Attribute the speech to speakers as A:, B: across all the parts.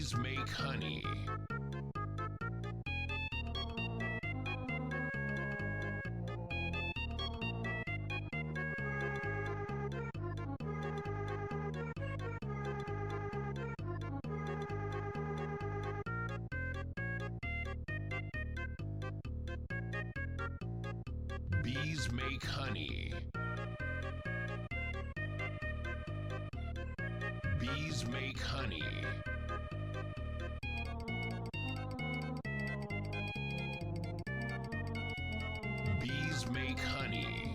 A: Bees make honey. Bees make honey. Bees make honey. Bees make honey.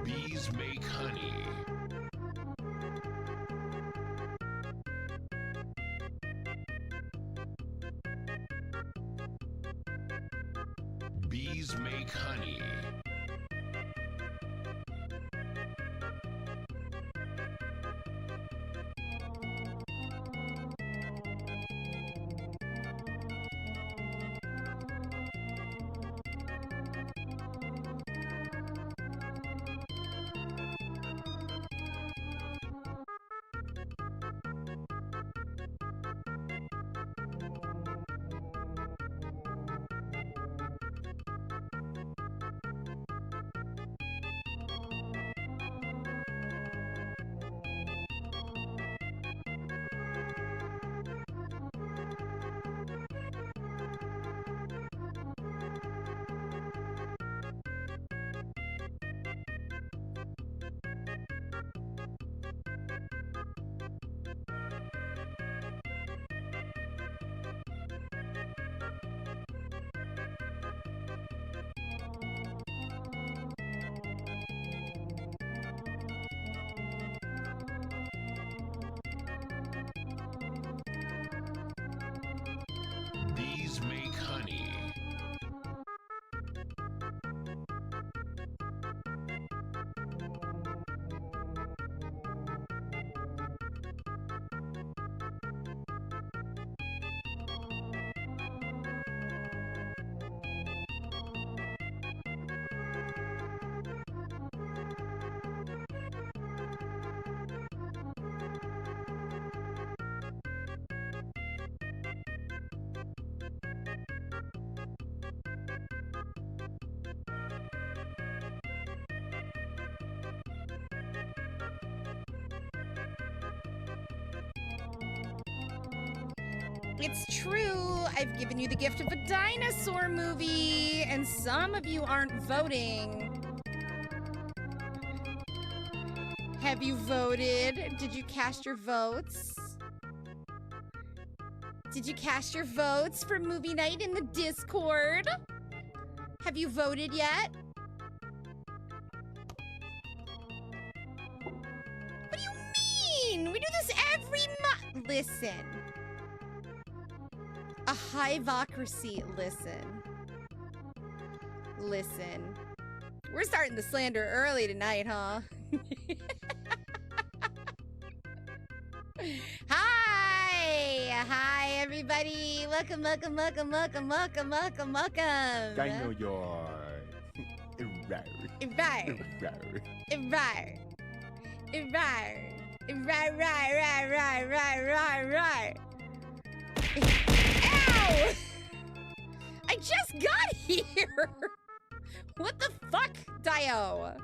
A: Bees make honey. Bees make honey. Bees make honey.
B: It's true. I've given you the gift of a dinosaur movie, and some of you aren't voting. Have you voted? Did you cast your votes? Did you cast your votes for movie night in the Discord? Have you voted yet? What do you mean? We do this every month. Listen. A hivocracy. Listen. Listen. We're starting the slander early tonight, huh? Hi, everybody. Welcome.
C: Dino your
B: Ivar. Right. Ow! I just got here! What the fuck, Dio?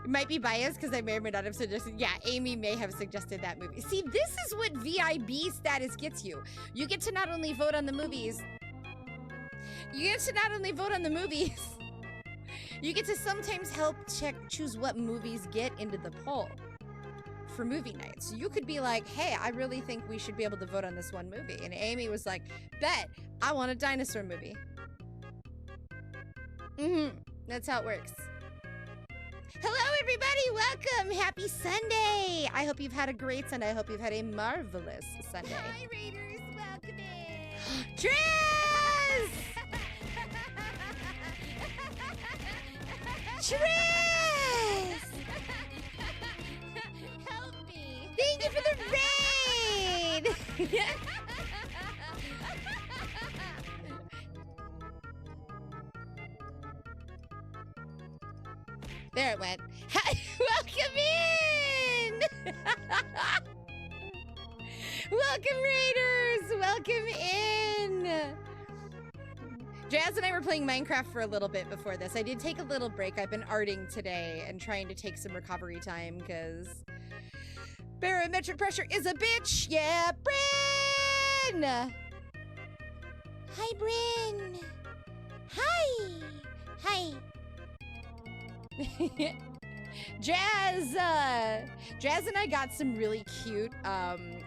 B: It might be biased because I may or may not have suggested. Yeah, Amy may have suggested that movie. See, this is what VIB status gets you. You get to not only vote on the movies. You get to sometimes help choose what movies get into the poll for movie night. So you could be like, hey, I really think we should be able to vote on this one movie. And Amy was like, bet, I want a dinosaur movie. That's how it works. Hello, everybody. Welcome. Happy Sunday. I hope you've had a great Sunday. I hope you've had a marvelous Sunday. Hi, Raiders. Welcome in. Triz! Triz! Help me. Thank you for the raid. There it went. Welcome in! Welcome, Raiders! Welcome in! Jazz and I were playing Minecraft for a little bit before this. I did take a little break. I've been arting today and trying to take some recovery time because barometric pressure is a bitch. Yeah, Bryn! Hi, Bryn. Hi. Jazz and I got some really cute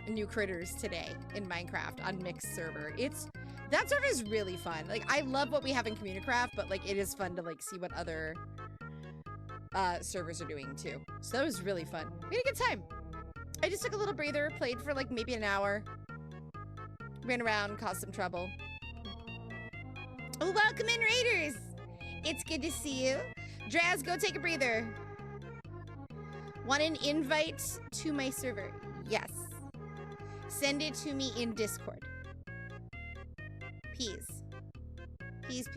B: new critters today in Minecraft on mixed server. That server is really fun. Like, I love what we have in Communicraft, but like it is fun to like see what other servers are doing too. So that was really fun. We had a good time. I just took a little breather, played for like maybe an hour, ran around, caused some trouble. Oh, welcome in, Raiders. It's good to see you. Draz, go take a breather. Want an invite to my server? Yes. Send it to me in Discord. Peace. Peace.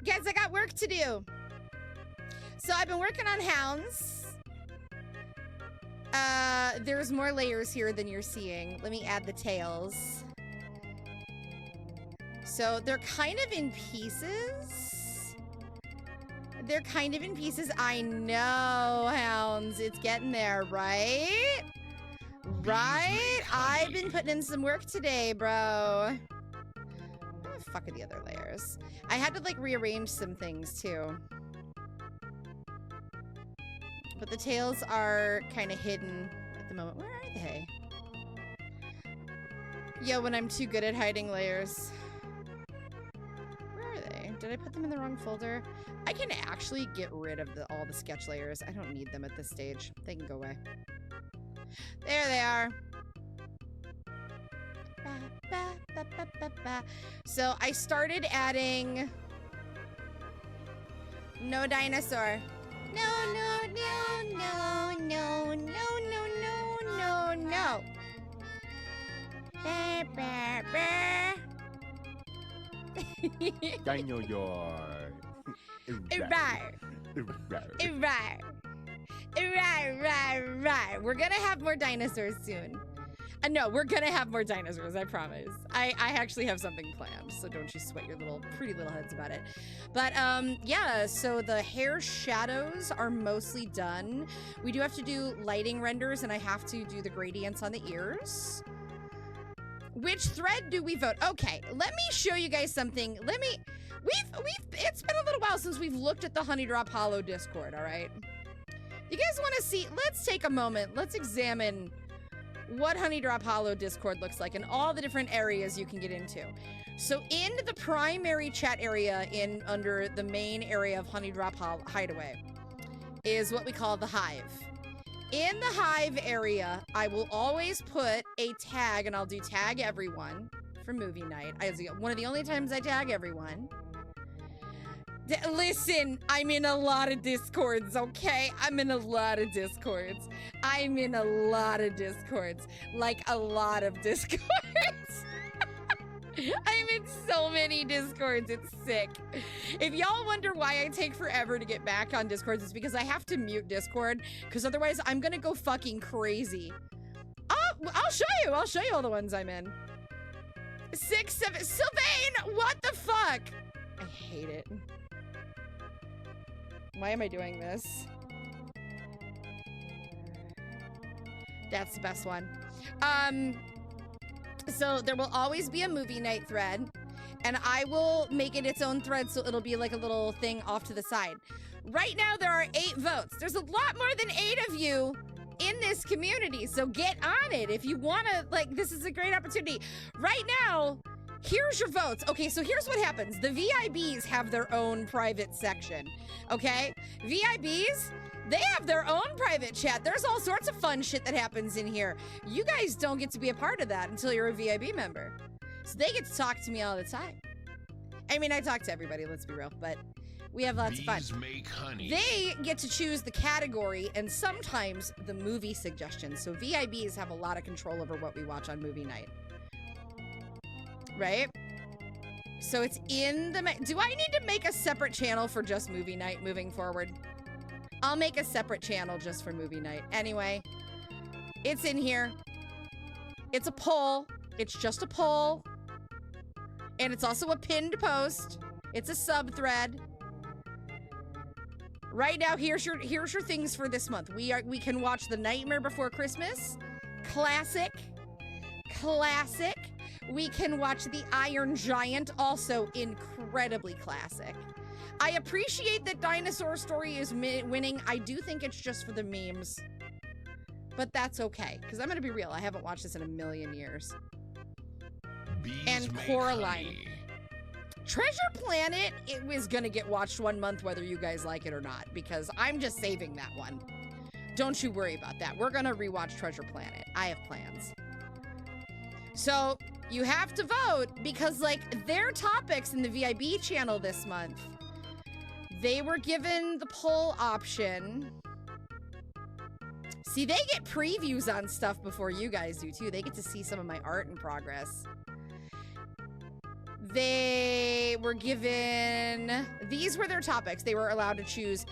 B: Guys, I got work to do. So I've been working on hounds. There's more layers here than you're seeing. Let me add the tails. So they're kind of in pieces. I know, hounds. It's getting there, right? Right? I've been putting in some work today, bro. What the fuck are the other layers? I had to, like, rearrange some things, too. But the tails are kind of hidden at the moment. Where are they? Yo, when I'm too good at hiding layers. Where are they? Did I put them in the wrong folder? I can actually get rid of all the sketch layers. I don't need them at this stage. They can go away. There they are. So I started adding... No dinosaur. No.
C: Dinosaur.
B: Right. We're gonna have more dinosaurs soon. No, we're gonna have more dinosaurs, I promise. I actually have something planned, so don't you sweat your pretty little heads about it. But yeah, so the hair shadows are mostly done. We do have to do lighting renders, and I have to do the gradients on the ears. Which thread do we vote? Okay, let me show you guys something. It's been a little while since we've looked at the Honey Drop Hollow Discord, all right? You guys want to see? Let's take a moment. Let's examine what Honey Drop Hollow Discord looks like and all the different areas you can get into. So in the primary chat area under the main area of Honey Drop Hideaway is what we call the Hive. In the Hive area, I will always put a tag, and I'll do tag everyone for movie night. One of the only times I tag everyone. Listen, I'm in a lot of Discords, okay? I'm in a lot of Discords. Like a lot of Discords. I'm in so many Discords, it's sick. If y'all wonder why I take forever to get back on Discords, it's because I have to mute Discord, because otherwise I'm gonna go fucking crazy. Oh, I'll show you all the ones I'm in. 6, 7, Sylvain, what the fuck? I hate it. Why am I doing this? That's the best one. So there will always be a movie night thread, and I will make it its own thread, so it'll be like a little thing off to the side. Right now there are 8 votes. There's a lot more than 8 of you in this community, so get on it if you want to. Like, this is a great opportunity. Right now, here's your votes. Okay, so here's what happens. The VIBs have their own private section, okay? VIBs, they have their own private chat. There's all sorts of fun shit that happens in here. You guys don't get to be a part of that until you're a VIB member. So they get to talk to me all the time. I mean, I talk to everybody, let's be real, but we have lots of fun.
A: Bees make honey.
B: They get to choose the category and sometimes the movie suggestions. So VIBs have a lot of control over what we watch on movie night. Right? So it's in the... Do I need to make a separate channel for just movie night moving forward? I'll make a separate channel just for movie night. Anyway, it's in here. It's a poll. It's just a poll. And it's also a pinned post. It's a sub-thread. Right now, here's your things for this month. We can watch The Nightmare Before Christmas. Classic. Classic. We can watch The Iron Giant, also incredibly classic. I appreciate that Dinosaur Story is winning. I do think it's just for the memes. But that's okay, because I'm going to be real. I haven't watched this in a million years.
A: Bees
B: And
A: make
B: Coraline.
A: honey.
B: Treasure Planet, it was going to get watched 1 month whether you guys like it or not, because I'm just saving that one. Don't you worry about that. We're going to rewatch Treasure Planet. I have plans. So you have to vote because, like, their topics in the VIB channel this month, they were given the poll option. See, they get previews on stuff before you guys do, too. They get to see some of my art in progress. They were given... These were their topics. They were allowed to choose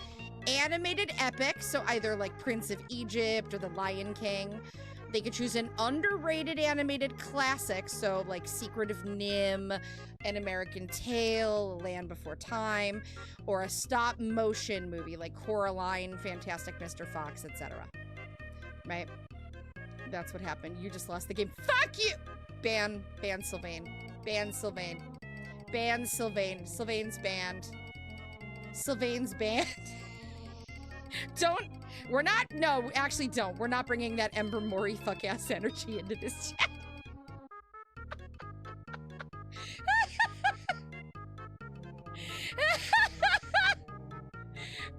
B: animated epic, so either, like, Prince of Egypt or The Lion King. They could choose an underrated animated classic, so like Secret of Nim, An American Tail, Land Before Time, or a stop motion movie like Coraline, Fantastic Mr. Fox, etc. Right? That's what happened. You just lost the game. Fuck you! Ban Sylvain. Ban Sylvain. Ban Sylvain. Sylvain's banned. Sylvain's banned. No, actually don't. We're not bringing that Ember Mori fuck-ass energy into this chat.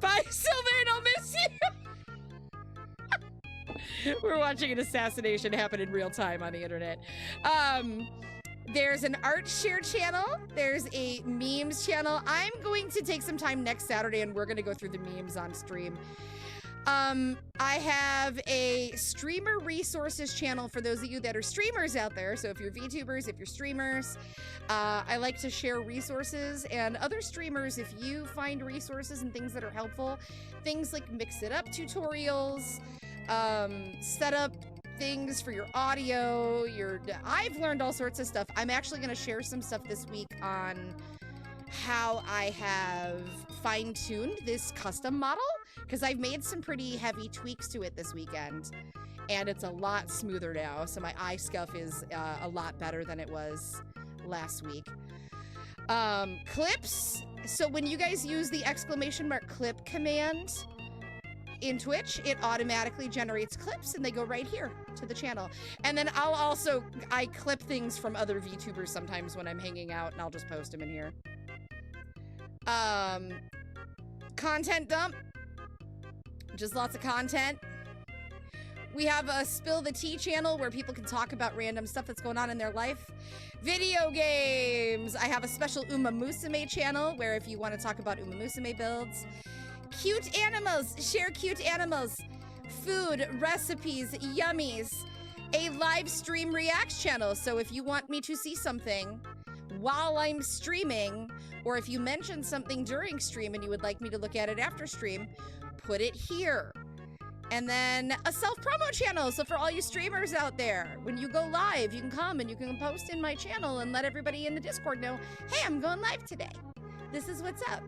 B: Bye, Sylvain, I'll miss you. We're watching an assassination happen in real time on the internet. There's an art share channel. There's a memes channel. I'm going to take some time next Saturday and we're going to go through the memes on stream. I have a streamer resources channel for those of you that are streamers out there. So if you're VTubers, if you're streamers, I like to share resources, and other streamers, if you find resources and things that are helpful, things like mix it up tutorials, set up things for your audio, I've learned all sorts of stuff. I'm actually going to share some stuff this week on how I have fine-tuned this custom model, because I've made some pretty heavy tweaks to it this weekend, and it's a lot smoother now, so my eye scuff is a lot better than it was last week. Clips, so when you guys use the !clip command in Twitch, it automatically generates clips, and they go right here to the channel. And then I clip things from other VTubers sometimes when I'm hanging out, and I'll just post them in here. Content dump. Just lots of content. We have a Spill the Tea channel where people can talk about random stuff that's going on in their life. Video games. I have a special Uma Musume channel where if you want to talk about Uma Musume builds. Cute animals. Share cute animals. Food, recipes, yummies. A live stream reacts channel. So if you want me to see something while I'm streaming, or if you mention something during stream and you would like me to look at it after stream, put it here. And then a self-promo channel. So for all you streamers out there, when you go live, you can come and you can post in my channel and let everybody in the Discord know, hey, I'm going live today. This is what's up.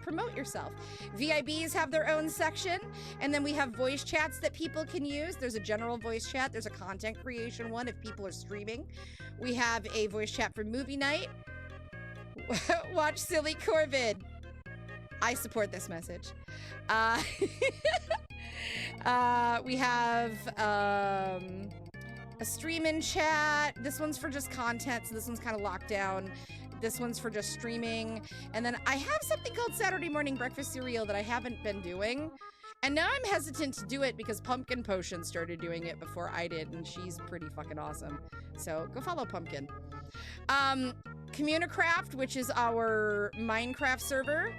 B: Promote yourself. VIBs have their own section, and then we have voice chats that people can use. There's a general voice chat. There's a content creation one if people are streaming. We have a voice chat for movie night. Watch Silly Corvid. I support this message. We have a stream-in chat. This one's for just content, so this one's kind of locked down. This one's for just streaming. And then I have something called Saturday Morning Breakfast Cereal that I haven't been doing. And now I'm hesitant to do it because Pumpkin Potion started doing it before I did, and she's pretty fucking awesome. So go follow Pumpkin. Communicraft, which is our Minecraft server.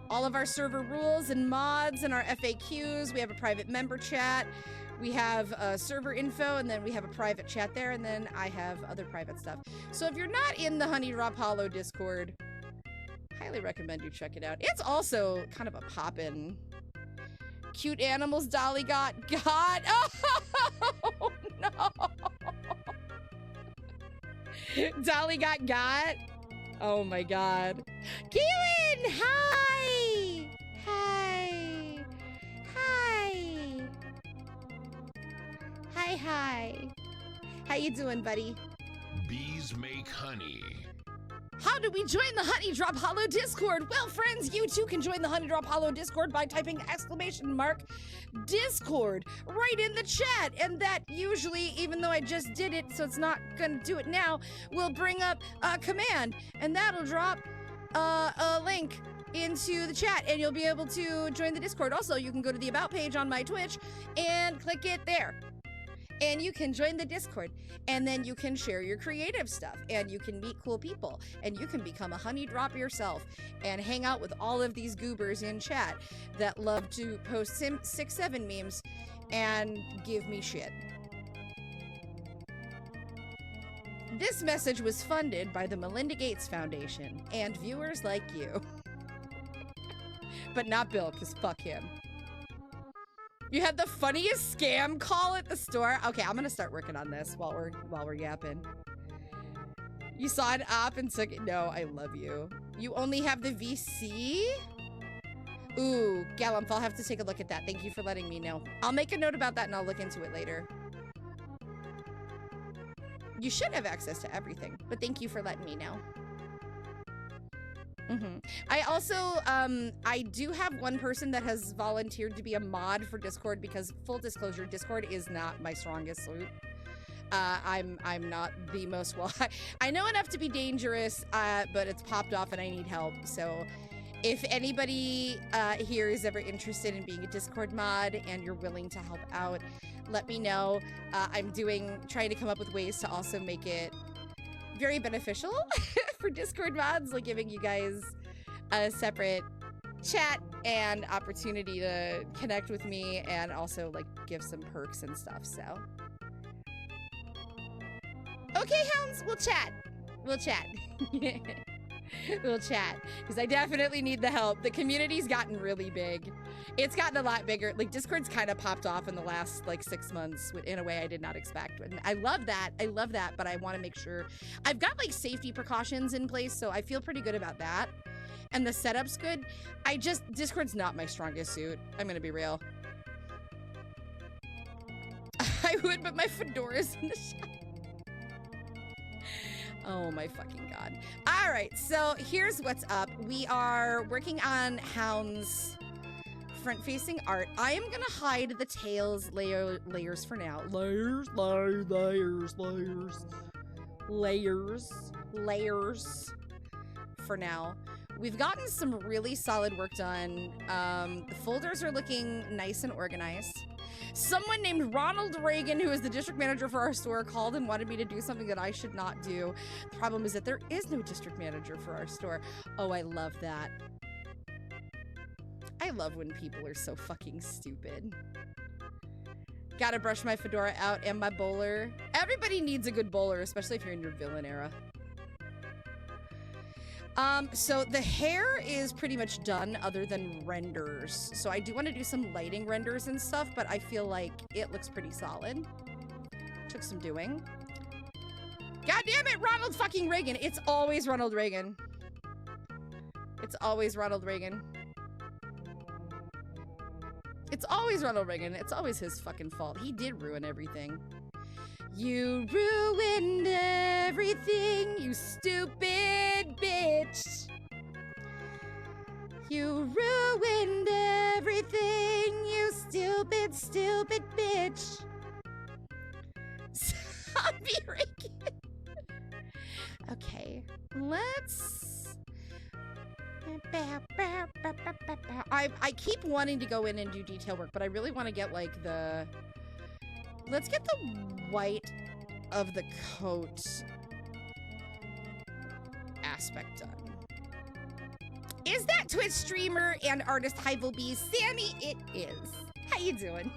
B: All of our server rules and mods and our FAQs. We have a private member chat. We have server info, and then we have a private chat there, and then I have other private stuff. So if you're not in the Honey Drop Hollow Discord, highly recommend you check it out. It's also kind of a poppin'. Cute animals Dolly got. Oh, no. Dolly got. Oh, my God. Keelan, hi. Hi. Hi. Hi, hi. How you doing, buddy?
A: Bees make honey.
B: How do we join the Honey Drop Hollow Discord? Well, friends, you too can join the Honey Drop Hollow Discord by typing !Discord right in the chat. And that usually, even though I just did it, so it's not gonna do it now, will bring up a command. And that'll drop a link into the chat, and you'll be able to join the Discord. Also, you can go to the About page on my Twitch and click it there. And you can join the Discord, and then you can share your creative stuff, and you can meet cool people, and you can become a honey drop yourself and hang out with all of these goobers in chat that love to post 6-7 memes and give me shit. This message was funded by the Melinda Gates Foundation and viewers like you. But not Bill, because fuck him. You had the funniest scam call at the store. Okay, I'm gonna start working on this while we're yapping. You saw an op and took it. No, I love you. You only have the VC? Ooh, Galumph, I'll have to take a look at that. Thank you for letting me know. I'll make a note about that and I'll look into it later. You should have access to everything, but thank you for letting me know. I also, I do have one person that has volunteered to be a mod for Discord because, full disclosure, Discord is not my strongest suit. I'm not the most I know enough to be dangerous, but it's popped off and I need help. So if anybody here is ever interested in being a Discord mod and you're willing to help out, let me know. I'm trying to come up with ways to also make it very beneficial for Discord mods, like giving you guys a separate chat and opportunity to connect with me and also like give some perks and stuff. So okay, hounds, we'll chat. We'll chat because I definitely need the help. The community's gotten really big. It's gotten a lot bigger. Like Discord's kind of popped off in the last like 6 months in a way I did not expect. And I love that. But I want to make sure I've got like safety precautions in place. So I feel pretty good about that. And the setup's good. Discord's not my strongest suit. I'm going to be real. I would, but my fedora's in the shop. Oh my fucking God. All right. So here's what's up. We are working on Hound's front-facing art. I am gonna hide the tails layers for now. Layers for now. We've gotten some really solid work done. The folders are looking nice and organized. Someone named Ronald Reagan, who is the district manager for our store, called and wanted me to do something that I should not do. The problem is that there is no district manager for our store. Oh, I love that. I love when people are so fucking stupid. Gotta brush my fedora out and my bowler. Everybody needs a good bowler, especially if you're in your villain era. So the hair is pretty much done other than renders. So I do want to do some lighting renders and stuff, but I feel like it looks pretty solid. Took some doing. God damn it, Ronald fucking Reagan. It's always Ronald Reagan. It's always Ronald Reagan. It's always Ronald Reagan. It's always his fucking fault. He did ruin everything. You ruined everything, you stupid bitch. You ruined everything, you stupid, stupid bitch. Zombie Reagan. Okay, let's... I keep wanting to go in and do detail work, but I really want to get like the... Let's get the white of the coat aspect done. Is that Twitch streamer and artist Hivelbee Sammy? It is. How you doing?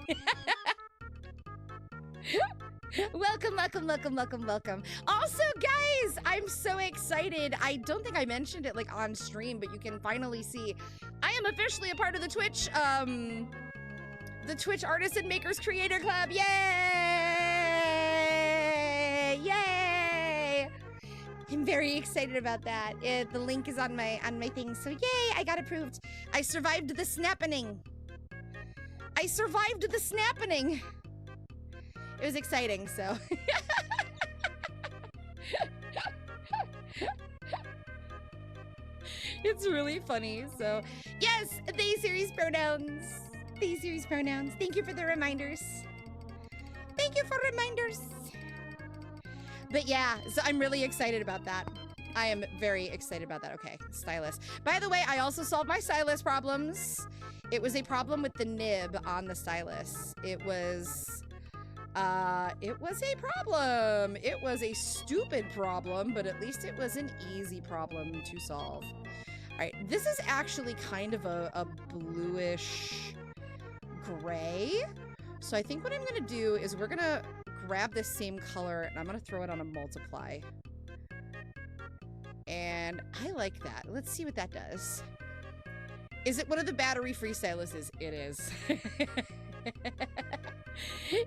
B: Welcome, welcome, welcome, welcome, welcome. Also, guys, I'm so excited. I don't think I mentioned it like on stream, but you can finally see I am officially a part of the Twitch Artists and Makers Creator Club. Yay! Yay! I'm very excited about that. The link is on my thing, so yay! I got approved. I survived the snappening. I survived the snappening. It was exciting, so. It's really funny. So, yes, they series pronouns. They series pronouns. Thank you for the reminders. Thank you for reminders. But yeah, so I'm really excited about that. I am very excited about that. Okay, stylus. By the way, I also solved my stylus problems. It was a problem with the nib on the stylus. It was a problem. It was a stupid problem, but at least it was an easy problem to solve. All right, this is actually kind of a bluish gray. So I think what I'm gonna do is we're gonna grab this same color and I'm gonna throw it on a multiply. And I like that. Let's see what that does. Is it one of the battery-free styluses? It is.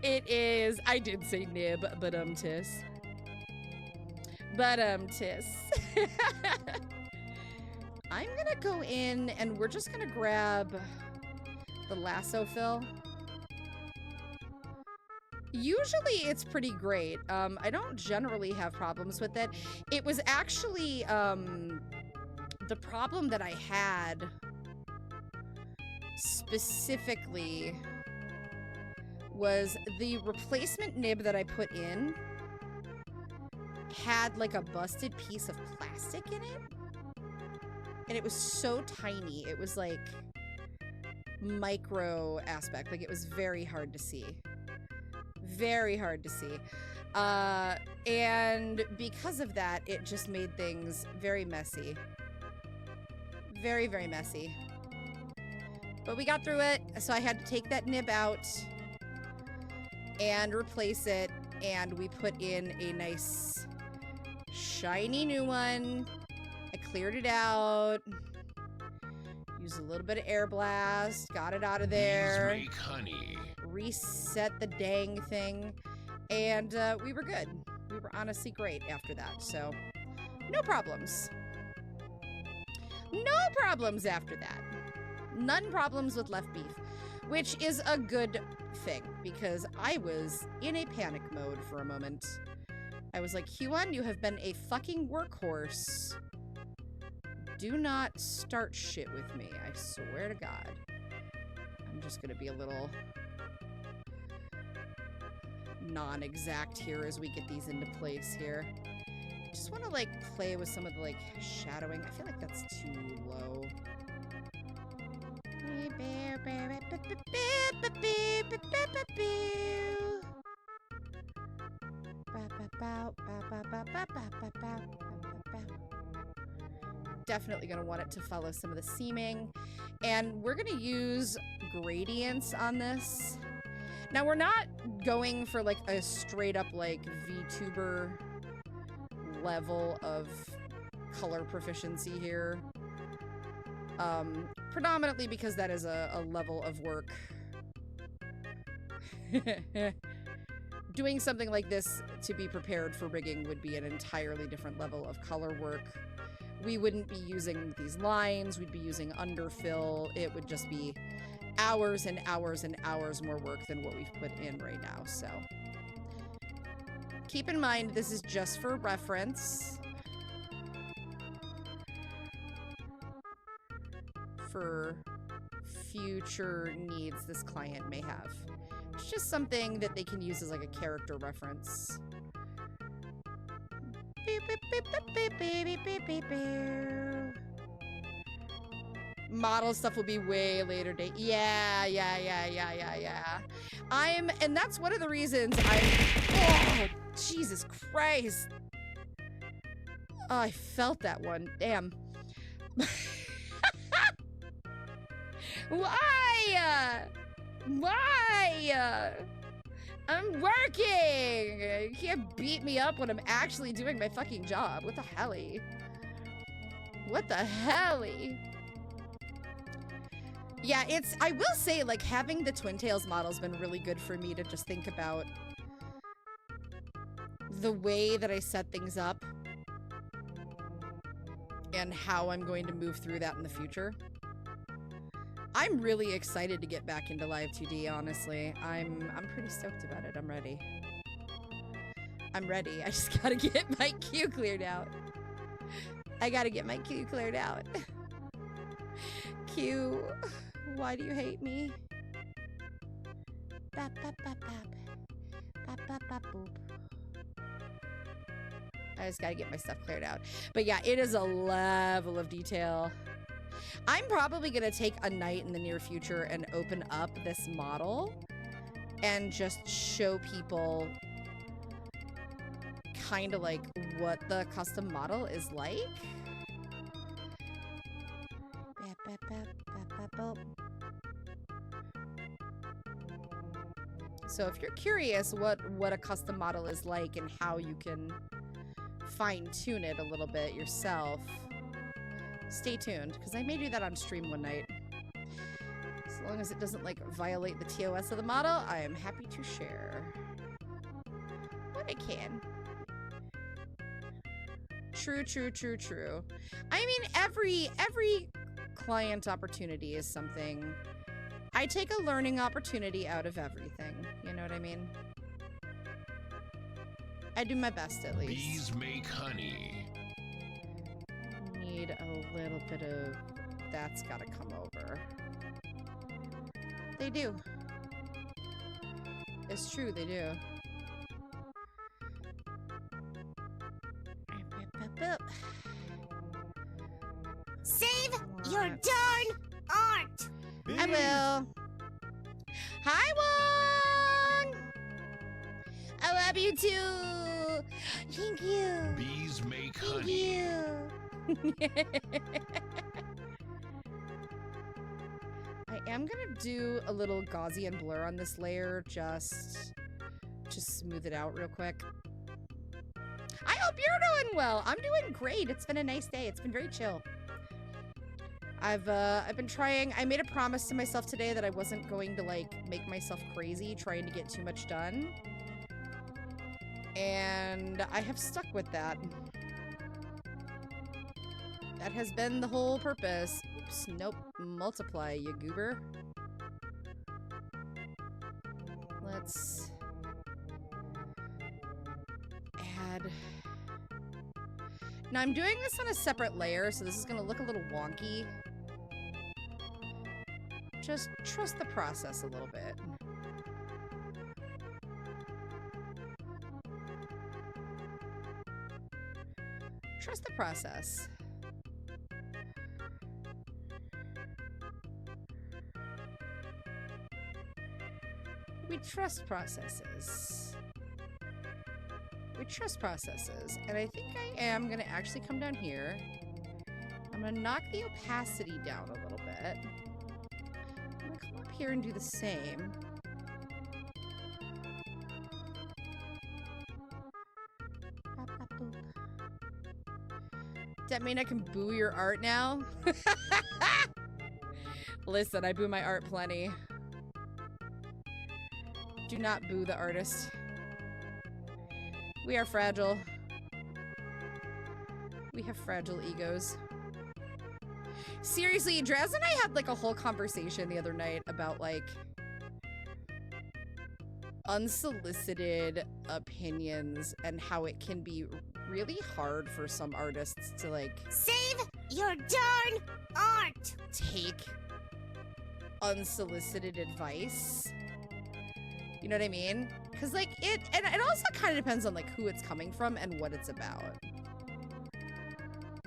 B: It is. I did say nib, but tis. But tis. I'm gonna go in and we're just gonna grab the lasso fill. Usually it's pretty great. I don't generally have problems with it. It was actually the problem that I had specifically was the replacement nib that I put in had like a busted piece of plastic in it. And it was so tiny. It was like micro aspect. Like it was very hard to see. Very hard to see. And because of that, it just made things very messy. Very, very messy. But we got through it, so I had to take that nib out and replace it, and we put in a nice shiny new one. I cleared it out. Used a little bit of air blast, got it out of there.
A: Bees make honey.
B: Reset the dang thing, and we were good. We were honestly great after that, so no problems. No problems after that. None problems with left beef, which is a good thing, because I was in a panic mode for a moment. I was like, Huan, you have been a fucking workhorse. Do not start shit with me, I swear to God. I'm just gonna be a little non-exact here as we get these into place here. I just want to like play with some of the like shadowing. I feel like that's too low. Definitely gonna want it to follow some of the seaming, and we're gonna use gradients on this. Now we're not going for like a straight up like VTuber level of color proficiency here. Predominantly because that is a level of work. Doing something like this to be prepared for rigging would be an entirely different level of color work. We wouldn't be using these lines, we'd be using underfill. It would just be hours and hours and hours more work than what we've put in right now, so. Keep in mind, this is just for reference. For future needs this client may have. It's just something that they can use as like a character reference. Model stuff will be way later date. Yeah. And that's one of the reasons oh, Jesus Christ. Oh, I felt that one. Damn. Why? I'm working! You can't beat me up when I'm actually doing my fucking job. What the helly? What the helly? Yeah, I will say, like, having the Twin Tails model's been really good for me to just think about the way that I set things up and how I'm going to move through that in the future. I'm really excited to get back into Live 2D, honestly. I'm pretty stoked about it. I'm ready. I just gotta get my queue cleared out. Q, why do you hate me? Bap, bap, bap, bap. Bap, bap, bap, boop. I just gotta get my stuff cleared out. But yeah, it is a level of detail. I'm probably gonna take a night in the near future and open up this model and just show people kind of like what the custom model is like. So if you're curious what a custom model is like and how you can fine-tune it a little bit yourself, stay tuned, because I may do that on stream one night. As long as it doesn't, like, violate the TOS of the model, I am happy to share what I can. True. I mean, every client opportunity is something. I take a learning opportunity out of everything. You know what I mean? I do my best, at least.
A: Bees make honey.
B: Need a little bit of... That's gotta come over. They do. It's true, they do.
D: Save your darn art!
B: I will. Hi, Wong! I love you too! Thank you!
A: Bees make
B: Thank
A: honey.
B: you! I am gonna do a little Gaussian blur on this layer, just smooth it out real quick. I hope you're doing well! I'm doing great! It's been a nice day. It's been very chill. I've been trying. I made a promise to myself today that I wasn't going to, like, make myself crazy trying to get too much done. And I have stuck with that. That has been the whole purpose. Oops, nope. Multiply, you goober. Let's add. Now I'm doing this on a separate layer, so this is gonna look a little wonky. Just trust the process a little bit. Trust the process. We trust processes. We trust processes. And I think I am going to actually come down here. I'm going to knock the opacity down a little bit. I'm going to come up here and do the same. That mean I can boo your art now? Listen, I boo my art plenty. Do not boo the artist. We are fragile. We have fragile egos. Seriously, Draz and I had like a whole conversation the other night about like unsolicited opinions and how it can be really hard for some artists to like
D: Save your darn art!
B: take unsolicited advice. You know what I mean? Because like it also kind of depends on like who it's coming from and what it's about.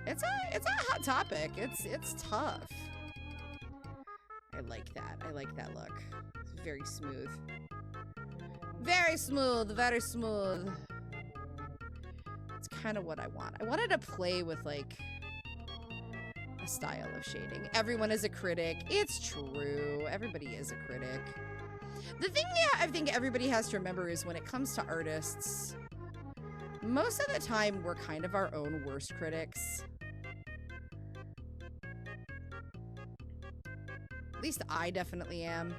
B: It's a hot topic. It's tough. I like that. I like that look. It's very smooth. Very smooth. Very smooth. It's kind of what I want. I wanted to play with like a style of shading. Everyone is a critic. It's true. Everybody is a critic. The thing I think everybody has to remember is when it comes to artists, most of the time we're kind of our own worst critics. At least I definitely am.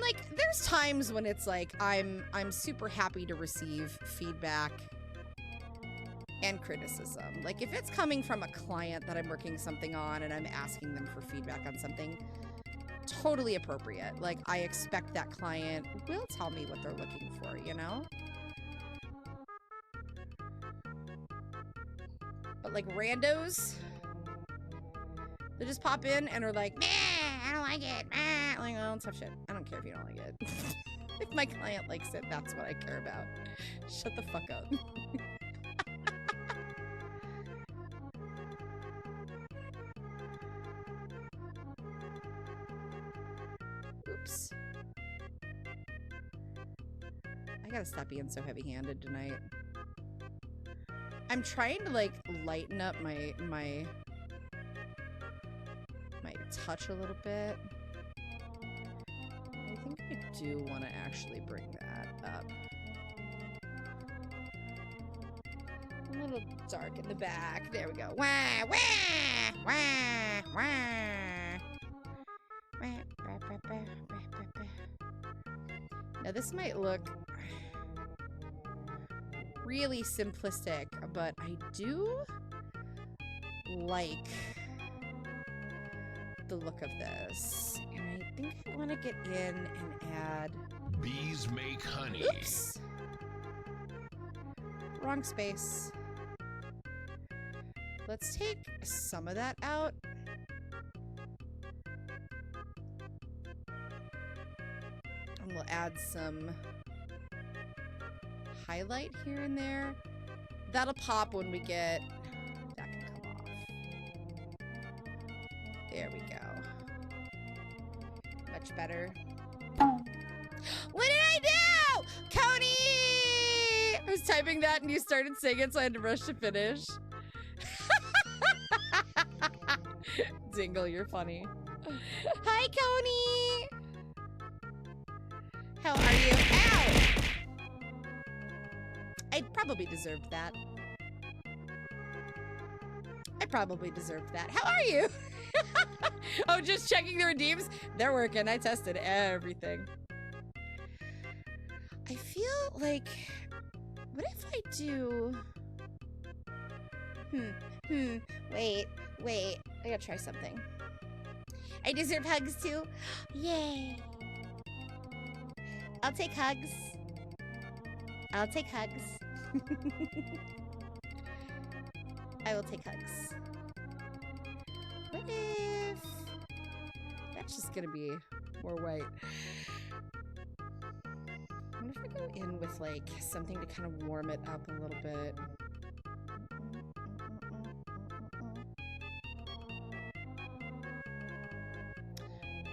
B: Like, there's times when it's like I'm super happy to receive feedback and criticism. Like, if it's coming from a client that I'm working something on and I'm asking them for feedback on something, totally appropriate. Like, I expect that client will tell me what they're looking for, you know? But like randos, they just pop in and are like, "Meh, I don't like it. Meh." Like, oh, tough shit. I don't care if you don't like it. If my client likes it, that's what I care about. Shut the fuck up. Oops. I gotta stop being so heavy-handed tonight. I'm trying to like lighten up my touch a little bit. I think I do want to actually bring that up. A little dark in the back. There we go. Wah, wah, wah, wah. Wah, bah, bah, bah, bah, bah, bah. Now this might look really simplistic, but I do like the look of this. And I think I want to get in and add...
A: Bees make honey.
B: Oops! Wrong space. Let's take some of that out. And we'll add some highlight here and there. That'll pop when we get... That can come off. There we go. Much better. What did I do? Cody! I was typing that and you started saying it, so I had to rush to finish. Dingle, you're funny. Hi, Coney! How are you? Ow! I probably deserved that. I probably deserved that. How are you? Oh, just checking the redeems? They're working. I tested everything. I feel like... What if I do... Wait. I gotta try something. I deserve hugs too? Yay. I'll take hugs. I'll take hugs. I will take hugs. What if... That's just gonna be more white. What if I go in with like something to kind of warm it up a little bit?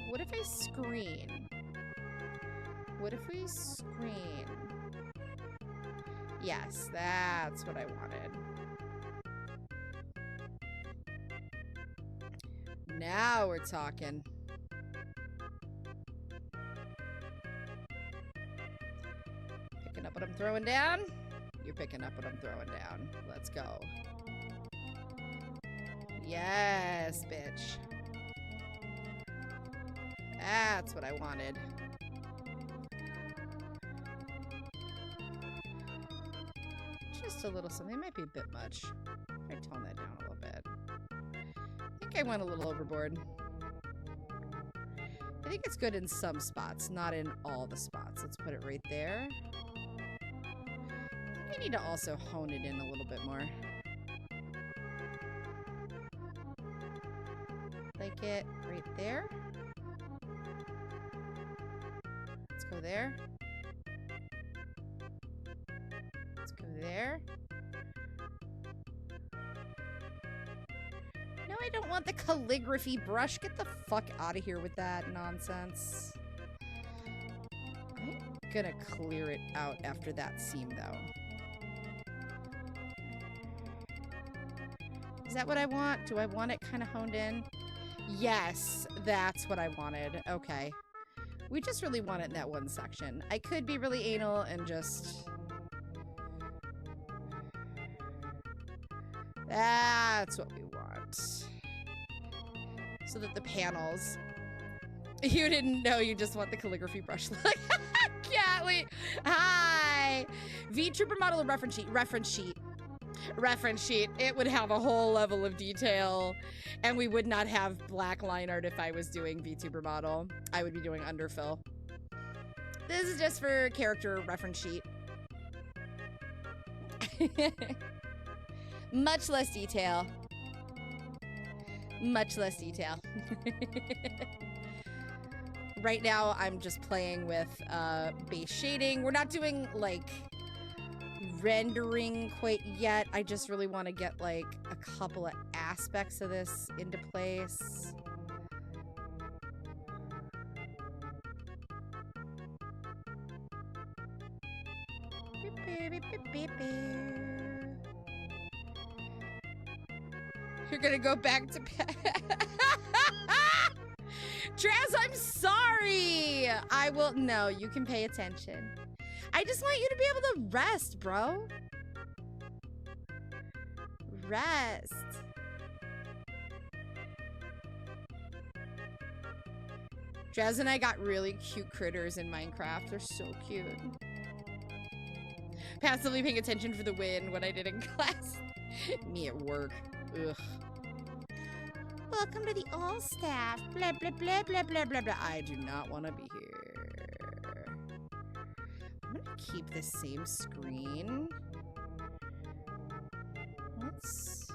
B: What if I screen? What if we screen? Yes, that's what I wanted. Now we're talking. Picking up what I'm throwing down? You're picking up what I'm throwing down. Let's go. Yes, bitch. That's what I wanted. Just a little something. It might be a bit much. I tone that down a little bit. I think I went a little overboard. I think it's good in some spots, not in all the spots. Let's put it right there. I think I need to also hone it in a little bit more. Like it right there. Let's go there. Let's go there. No, I don't want the calligraphy brush. Get the fuck out of here with that nonsense. I'm gonna clear it out after that seam, though. Is that what I want? Do I want it kind of honed in? Yes, that's what I wanted. Okay. We just really want it in that one section. I could be really anal and just... That's what we want. So that the panels... You didn't know, you just want the calligraphy brush look. Catley! Hi! VTrooper model reference sheet. Reference sheet. It would have a whole level of detail, and we would not have black line art if I was doing VTuber model. I would be doing underfill. This is just for character reference sheet. Much less detail. Much less detail. Right now, I'm just playing with base shading. We're not doing, like, rendering quite yet. I just really want to get, like, a couple of aspects of this into place. You're gonna go back to Traz, I'm sorry! I will... No, you can pay attention. I just want you to be able to rest, bro. Rest. Traz and I got really cute critters in Minecraft. They're so cute. Passively paying attention for the win, what I did in class. Me at work. Ugh. Welcome to the all staff. Blah, blah, blah, blah, blah, blah, blah. I do not want to be here. I'm going to keep the same screen. Let's...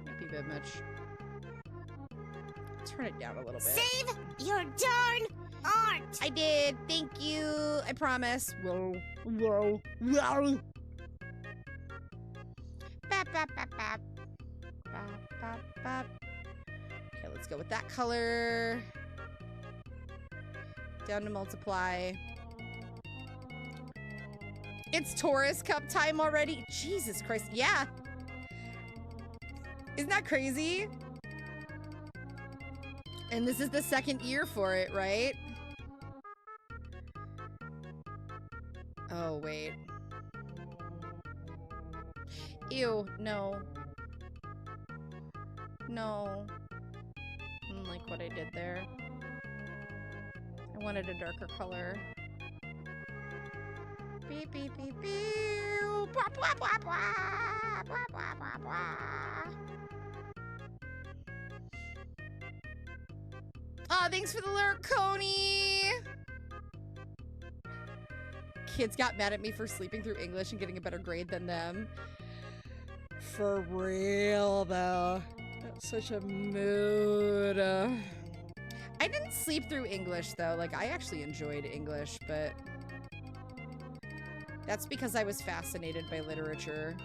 B: Might be a bit much. Turn it down a little bit.
D: Save your darn art!
B: I did. Thank you. I promise. Whoa. Whoa. Whoa. Bap, bap, bap, bap. Bap, bap, bap. Okay, let's go with that color. Down to multiply. It's Taurus Cup time already. Jesus Christ. Yeah. Isn't that crazy? And this is the second year for it, right? Oh, wait. Ew, no. No. I don't like what I did there. I wanted a darker color. Beep, beep, beep, beep. Blah, blah, blah, blah. Blah, blah, blah, blah. Aw, thanks for the lurk, Coney! Kids got mad at me for sleeping through English and getting a better grade than them. For real, though. That's such a mood. I didn't sleep through English, though. Like, I actually enjoyed English, but... That's because I was fascinated by literature.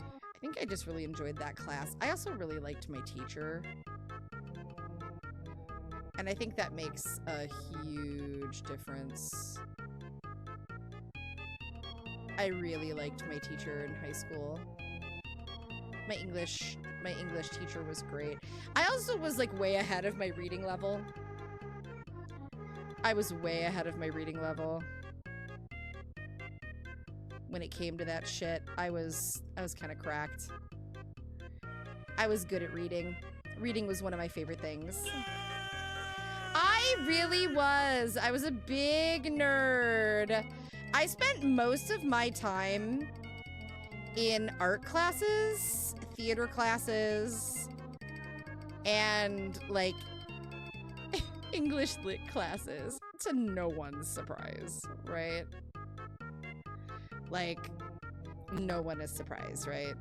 B: I think I just really enjoyed that class. I also really liked my teacher. And I think that makes a huge difference. I really liked my teacher in high school. My English teacher was great. I also was like way ahead of my reading level. I was way ahead of my reading level. When it came to that shit, I was kind of cracked. I was good at reading. Reading was one of my favorite things. I really was. I was a big nerd. I spent most of my time in art classes, theater classes, and like English lit classes, to no one's surprise, right? Like, no one is surprised, right?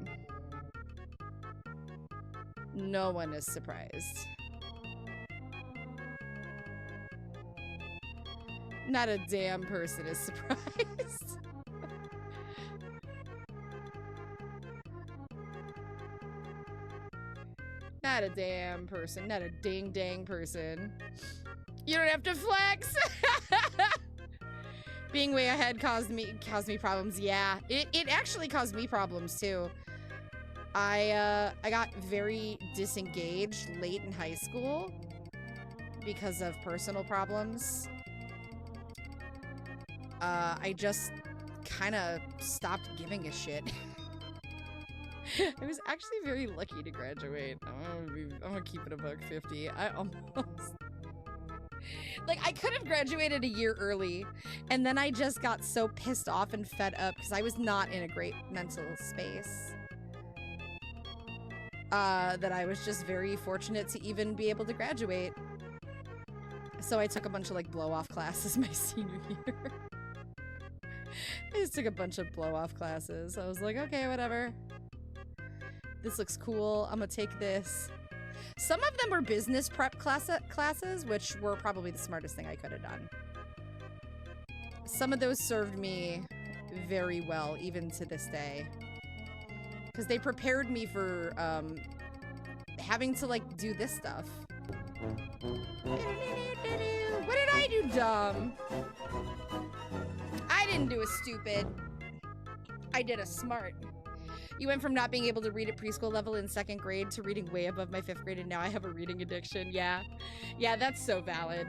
B: No one is surprised. Not a damn person is surprised. Not a damn person. Not a ding-dang person. You don't have to flex. Being way ahead caused me problems. Yeah, it actually caused me problems too. I got very disengaged late in high school because of personal problems. I just kind of stopped giving a shit. I was actually very lucky to graduate. I'm gonna keep it a $150. I almost... Like, I could have graduated a year early, and then I just got so pissed off and fed up because I was not in a great mental space. That I was just very fortunate to even be able to graduate. So I took a bunch of, like, blow-off classes my senior year. I just took a bunch of blow-off classes. I was like, okay, whatever. This looks cool. I'm gonna take this. Some of them were business prep classes, which were probably the smartest thing I could have done. Some of those served me very well, even to this day. Because they prepared me for having to, like, do this stuff. What did I do, dumb? I didn't do a stupid. I did a smart. You went from not being able to read at preschool level in 2nd grade to reading way above my 5th grade, and now I have a reading addiction. Yeah. Yeah, that's so valid.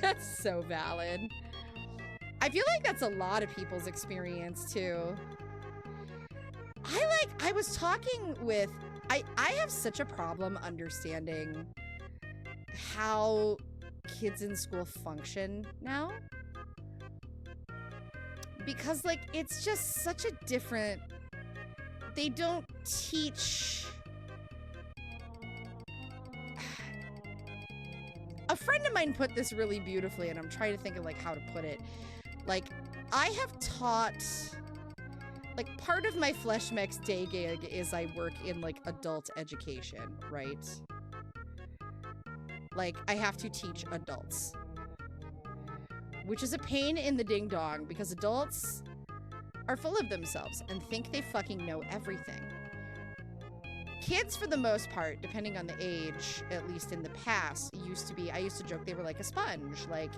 B: That's so valid. I feel like that's a lot of people's experience, too. I was talking with... I have such a problem understanding how kids in school function now. Because, like, it's just such a different... They don't teach... A friend of mine put this really beautifully, and I'm trying to think of, like, how to put it. Like, I have taught... Like, part of my Flesh Mech's day gig is I work in, like, adult education, right? Like, I have to teach adults. Which is a pain in the ding-dong, because adults are full of themselves and think they fucking know everything. Kids, for the most part, depending on the age, at least in the past, I used to joke they were like a sponge. Like,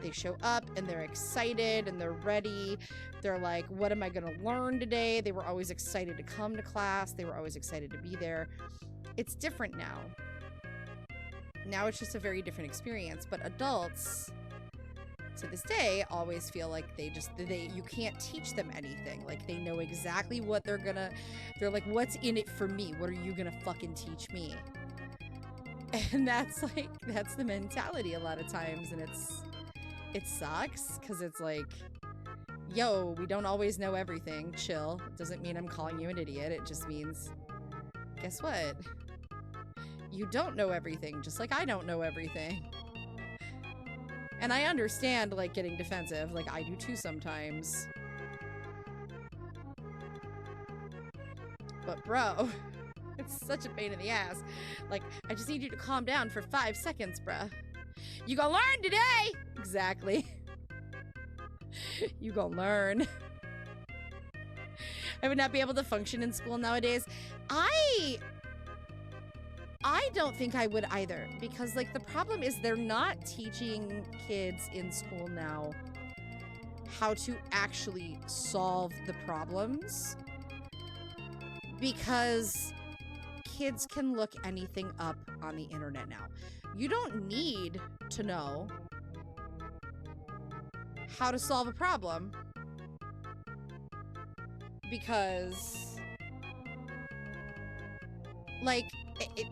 B: they show up and they're excited and they're ready. They're like, what am I going to learn today? They were always excited to come to class. They were always excited to be there. It's different now. Now it's just a very different experience. But adults, to this day, always feel like you can't teach them anything. Like, they know exactly what they're like, what's in it for me? What are you gonna fucking teach me? And that's the mentality a lot of times, and it sucks, because it's like, yo, we don't always know everything. Chill. It doesn't mean I'm calling you an idiot. It just means, guess what? You don't know everything, just like I don't know everything. And I understand, like, getting defensive. Like, I do too sometimes. But, bro, it's such a pain in the ass. Like, I just need you to calm down for 5 seconds, bruh. You gonna learn today! Exactly. You gonna learn. I would not be able to function in school nowadays. I don't think I would either, because, like, the problem is they're not teaching kids in school now how to actually solve the problems, because kids can look anything up on the internet now. You don't need to know how to solve a problem. Because, like,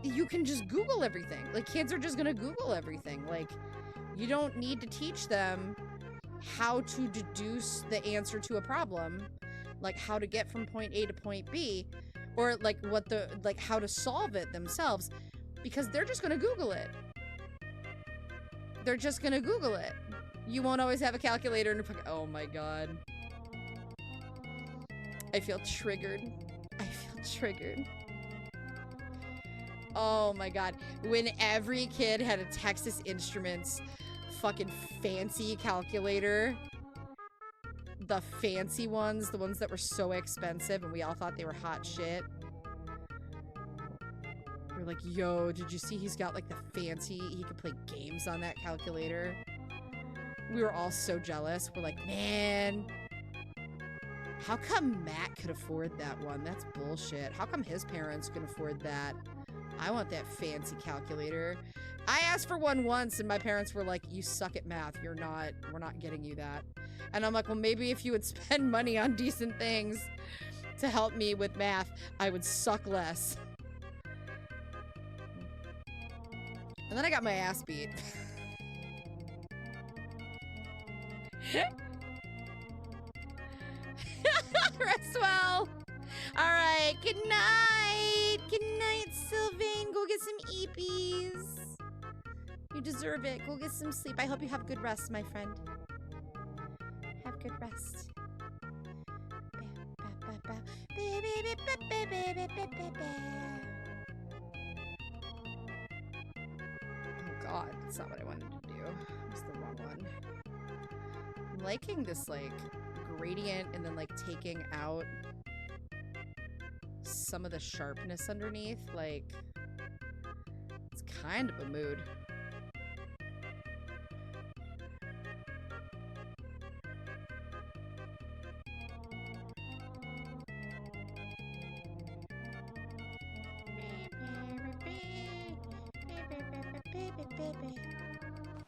B: you can just Google everything. Like, kids are just gonna Google everything. Like, you don't need to teach them how to deduce the answer to a problem, like how to get from point A to point B, or like how to solve it themselves, because they're just gonna Google it. They're just gonna Google it. You won't always have a calculator in your pocket. Oh my god. I feel triggered. I feel triggered. Oh my god. When every kid had a Texas Instruments fucking fancy calculator, the fancy ones, the ones that were so expensive and we all thought they were hot shit. We're like, yo, did you see he's got like the fancy, he could play games on that calculator? We were all so jealous. We're like, man, how come Matt could afford that one? That's bullshit. How come his parents can afford that? I want that fancy calculator. I asked for one once and my parents were like, you suck at math. We're not getting you that. And I'm like, well, maybe if you would spend money on decent things to help me with math, I would suck less. And then I got my ass beat. Rest well. All right. Good night. Good night, Sylvain. Go get some eepies. You deserve it. Go get some sleep. I hope you have good rest, my friend. Have good rest. Oh god, that's not what I wanted to do. It's the wrong one. I'm liking this like gradient and then like taking out some of the sharpness underneath. Like, it's kind of a mood.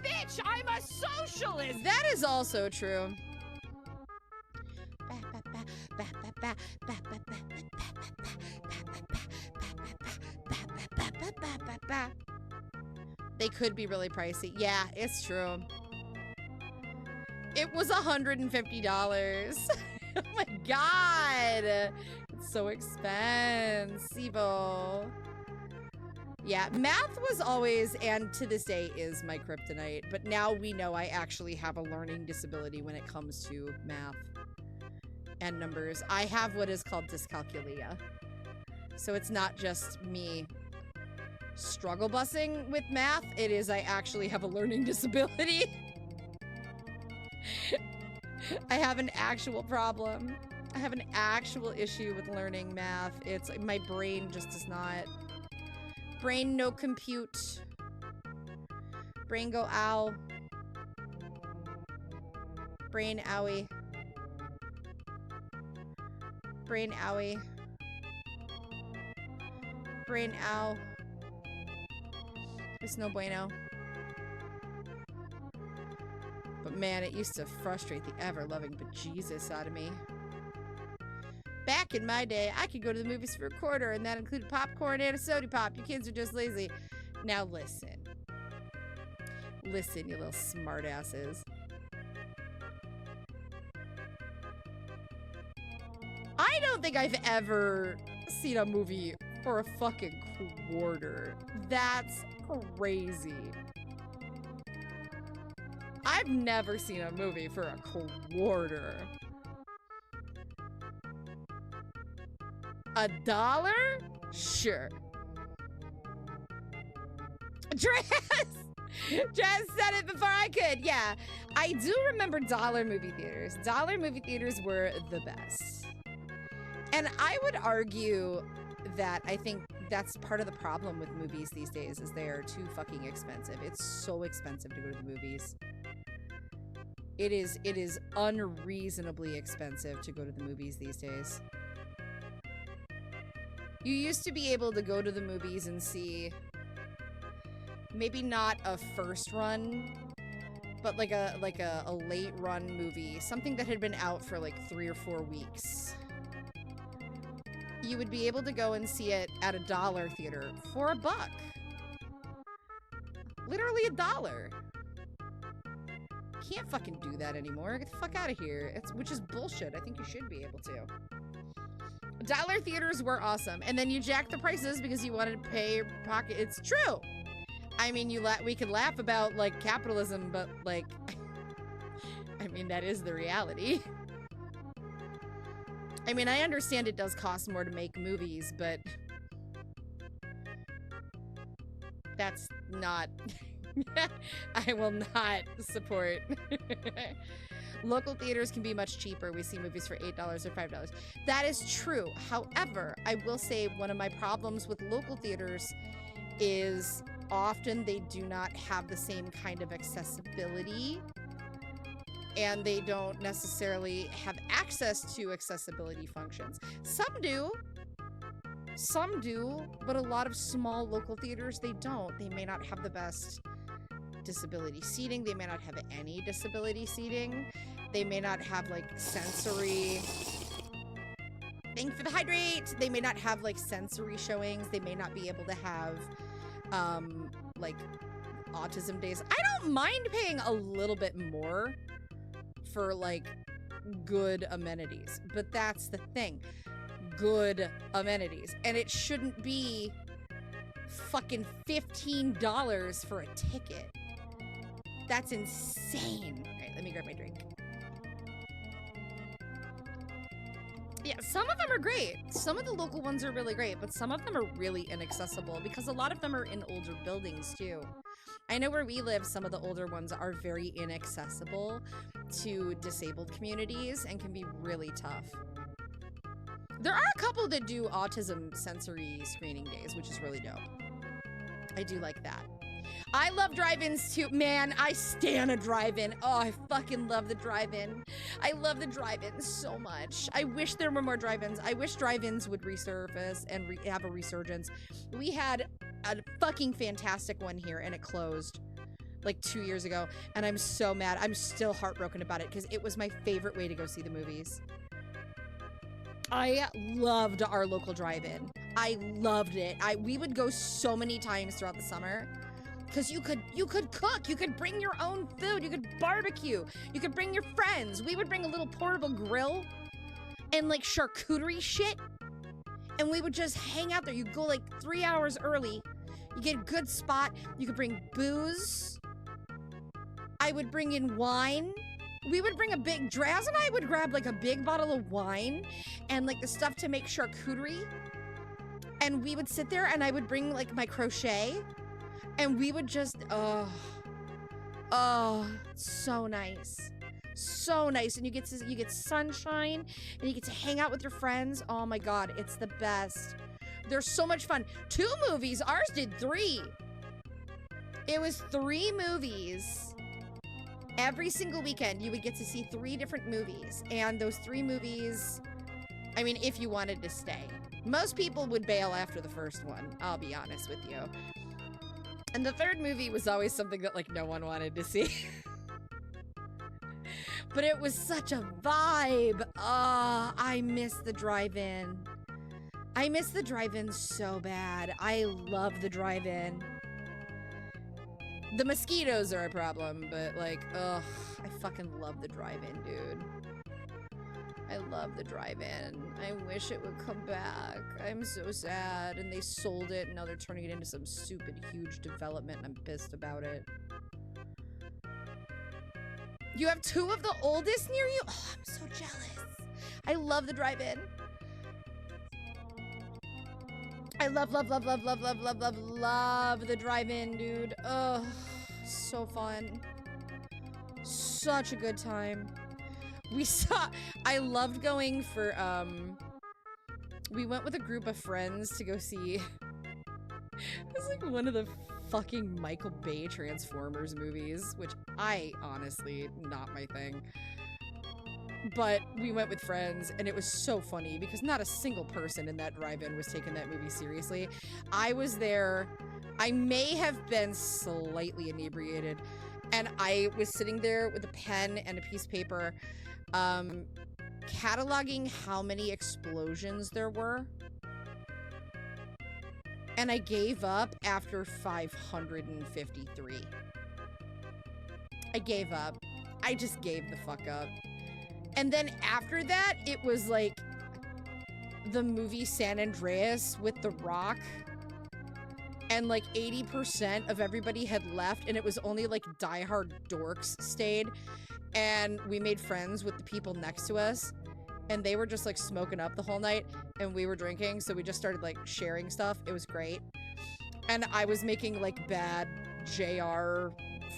E: Bitch, I'm a socialist!
B: That is also true. They could be really pricey. Yeah, it's true. It was $150. Oh my god. It's so expensive. Yeah, math was always, and to this day is, my kryptonite. But now we know I actually have a learning disability when it comes to math and numbers. I have what is called dyscalculia. So it's not just me struggle busing with math. It is I actually have a learning disability. I have an actual problem. I have an actual issue with learning math. It's my brain just does not. Brain no compute. Brain go ow. Brain owie. Brain owie. Brain ow. It's no bueno. But man, it used to frustrate the ever-loving bejesus out of me. Back in my day, I could go to the movies for a quarter, and that included popcorn and a soda pop. You kids are just lazy. Now listen. Listen, you little smartasses. I don't think I've ever seen a movie for a fucking quarter. That's crazy. I've never seen a movie for a quarter. $1? Sure. Dress said it before I could. Yeah, I do remember dollar movie theaters. Dollar movie theaters were the best. And I would argue that I think that's part of the problem with movies these days is they are too fucking expensive. It's so expensive to go to the movies. It is unreasonably expensive to go to the movies these days. You used to be able to go to the movies and see maybe not a first run, but like a late run movie, something that had been out for like 3 or 4 weeks. You would be able to go and see it at a dollar theater for $1. Literally $1. Can't fucking do that anymore. Get the fuck out of here. Which is bullshit. I think you should be able to. Dollar theaters were awesome. And then you jacked the prices because you wanted to pay your pocket. It's true. I mean, we could laugh about, like, capitalism, but, like, I mean, that is the reality. I mean, I understand it does cost more to make movies, but that's not... I will not support. Local theaters can be much cheaper. We see movies for $8 or $5. That is true. However, I will say one of my problems with local theaters is often they do not have the same kind of accessibility, and they don't necessarily have access to accessibility functions. Some do, but a lot of small local theaters, they don't. They may not have the best disability seating. They may not have any disability seating. They may not have, like, sensory... Thank you for the hydrate! They may not have, like, sensory showings. They may not be able to have, like, autism days. I don't mind paying a little bit more for, like, good amenities. But that's the thing. Good amenities. And it shouldn't be fucking $15 for a ticket. That's insane. All right, let me grab my drink. Yeah, some of them are great. Some of the local ones are really great, but some of them are really inaccessible because a lot of them are in older buildings too. I know where we live, some of the older ones are very inaccessible to disabled communities and can be really tough. There are a couple that do autism sensory screening days, which is really dope. I do like that. I love drive-ins too. Man, I stan a drive-in. Oh, I fucking love the drive-in. I love the drive-in so much. I wish there were more drive-ins. I wish drive-ins would resurface and have a resurgence. We had a fucking fantastic one here, and it closed like 2 years ago, and I'm so mad. I'm still heartbroken about it because it was my favorite way to go see the movies. I loved our local drive-in. I loved it. We would go so many times throughout the summer. Because you could cook, you could bring your own food, you could barbecue, you could bring your friends. We would bring a little portable grill and like charcuterie shit, and we would just hang out there. You'd go like 3 hours early, you get a good spot, you could bring booze. I would bring in wine. We would bring a big, Draz and I would grab like a big bottle of wine and like the stuff to make charcuterie. And we would sit there and I would bring like my crochet. And we would just, oh, so nice. So nice. And you get sunshine and you get to hang out with your friends. Oh my God, it's the best. They're so much fun. 2 movies, ours did 3. It was 3 movies. Every single weekend, you would get to see 3 different movies. And those 3 movies, I mean, if you wanted to stay. Most people would bail after the first one, I'll be honest with you. And the 3rd movie was always something that, like, no one wanted to see. But it was such a vibe. Oh, I miss the drive-in. I miss the drive-in so bad. I love the drive-in. The mosquitoes are a problem, but, like, ugh, I fucking love the drive-in, dude. I love the drive-in. I wish it would come back. I'm so sad. And they sold it, and now they're turning it into some stupid, huge development, and I'm pissed about it. You have 2 of the oldest near you? Oh, I'm so jealous. I love the drive-in. I love the drive-in, dude. Oh, so fun. Such a good time. I loved going for, we went with a group of friends to go see, it was like one of the fucking Michael Bay Transformers movies, which honestly, not my thing. But we went with friends, and it was so funny because not a single person in that drive-in was taking that movie seriously. I was there. I may have been slightly inebriated, And I was sitting there with a pen and a piece of paper, cataloging how many explosions there were. And I gave up after 553. I gave up. I just gave the fuck up. And then after that, it was like the movie San Andreas with The Rock. And like 80% of everybody had left, and it was only like diehard dorks stayed. And we made friends with the people next to us, and they were just like smoking up the whole night, and we were drinking, so we just started like sharing stuff. It was great. And I was making like bad JR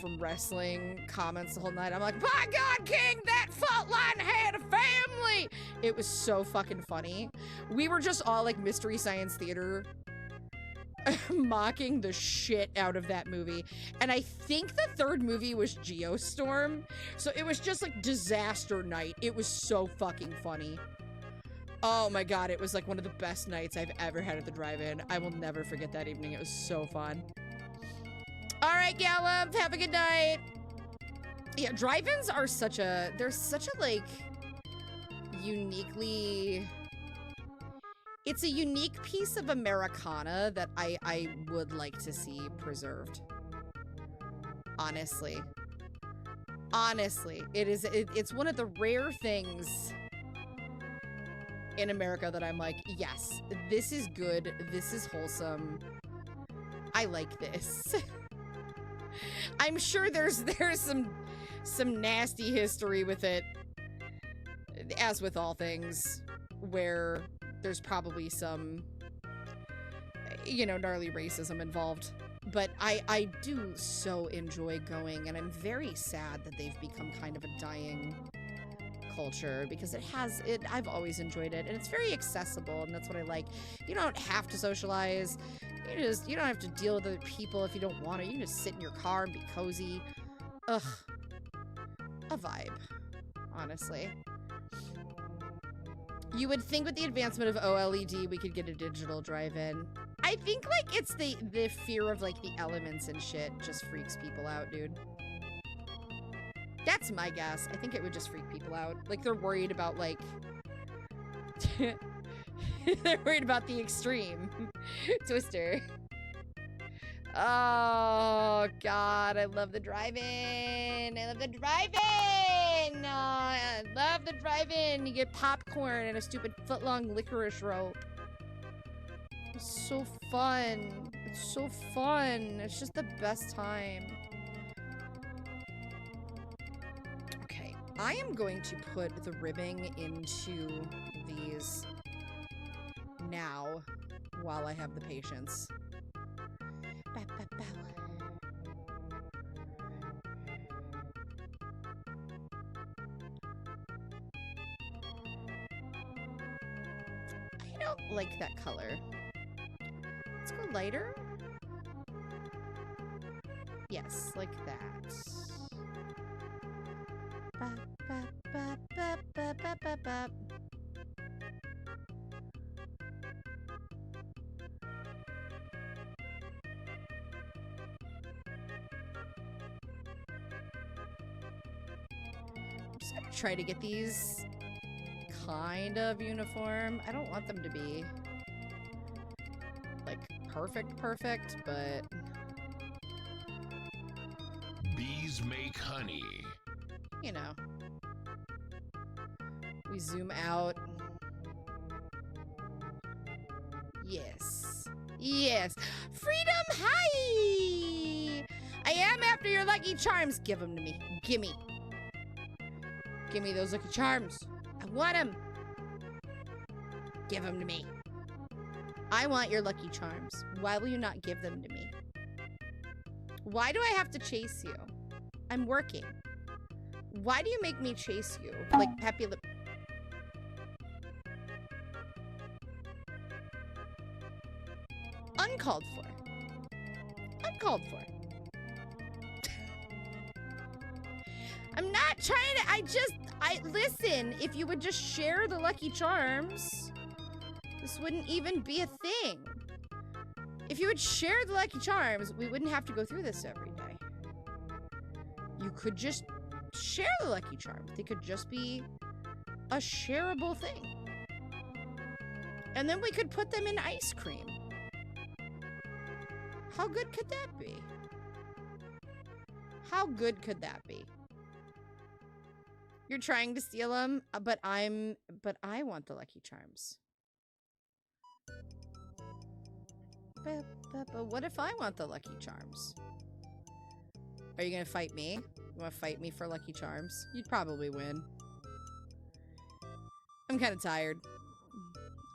B: from wrestling comments the whole night. I'm like, by God, King, that fault line had a family. It was so fucking funny. We were just all like Mystery Science Theater mocking the shit out of that movie. And I think the third movie was Geostorm. So it was just like disaster night. It was so fucking funny. Oh my God, it was like one of the best nights I've ever had at the drive-in. I will never forget that evening. It was so fun. All right, Gallup, have a good night. Yeah, drive-ins are they're such a like uniquely, it's a unique piece of Americana that I would like to see preserved. Honestly. Honestly, it's one of the rare things in America that I'm like, yes, this is good, this is wholesome, I like this. I'm sure there's some nasty history with it, as with all things, where there's probably some, you know, gnarly racism involved. But I do so enjoy going, and I'm very sad that they've become kind of a dying culture, because I've always enjoyed it, and it's very accessible, and that's what I like. You don't have to socialize. You don't have to deal with other people if you don't want to. You can just sit in your car and be cozy. Ugh. A vibe, honestly. You would think with the advancement of OLED we could get a digital drive-in. I think like it's the fear of like the elements and shit just freaks people out, dude. That's my guess. I think it would just freak people out. Like they're worried about like they're worried about the extreme. Twister. Oh God, I love the drive-in. I love the drive-in. Oh, I love the drive-in. You get popcorn and a stupid foot-long licorice rope. It's so fun. It's so fun. It's just the best time. Okay, I am going to put the ribbing into these now while I have the patience. Bow, bow, bow. I don't like that color. Let's go lighter. Yes, like that. Ba, ba, ba, ba, ba, ba, ba, ba. I'm just gonna try to get these kind of uniform. I don't want them to be like perfect, but
A: Bees make honey.
B: you know. We zoom out. Yes. Yes. Freedom, hi! I am after your Lucky Charms. Give them to me. Gimme. Give me those Lucky Charms. I want them. Give them to me. I want your Lucky Charms. Why will you not give them to me? Why do I have to chase you? I'm working. Why do you make me chase you? Like Pepe Le... Uncalled for. Uncalled for. I'm not trying to, listen, if you would just share the Lucky Charms, this wouldn't even be a thing. If you would share the Lucky Charms, we wouldn't have to go through this every day. You could just share the Lucky Charms. They could just be a shareable thing. And then we could put them in ice cream. How good could that be? How good could that be? You're trying to steal them, but I want the Lucky Charms. But what if I want the Lucky Charms? Are you gonna fight me? You wanna fight me for Lucky Charms? You'd probably win. I'm kind of tired.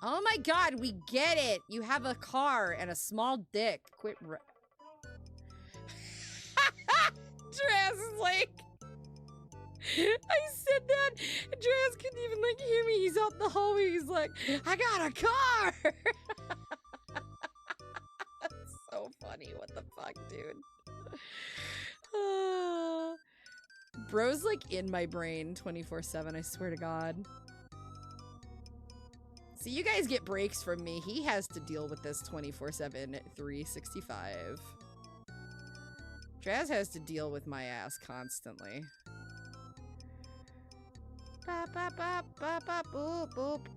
B: Oh my god, we get it! You have a car and a small dick. Quit Draz is like... I said that, and Draz couldn't even, like, hear me. He's out in the hallway, he's like, I got a car! That's so funny, what the fuck, dude? Bro's, like, in my brain 24/7, I swear to God. So you guys get breaks from me. He has to deal with this 24/7, 365. Draz has to deal with my ass constantly. Bop, bop, bop, bop, bop, boop, boop.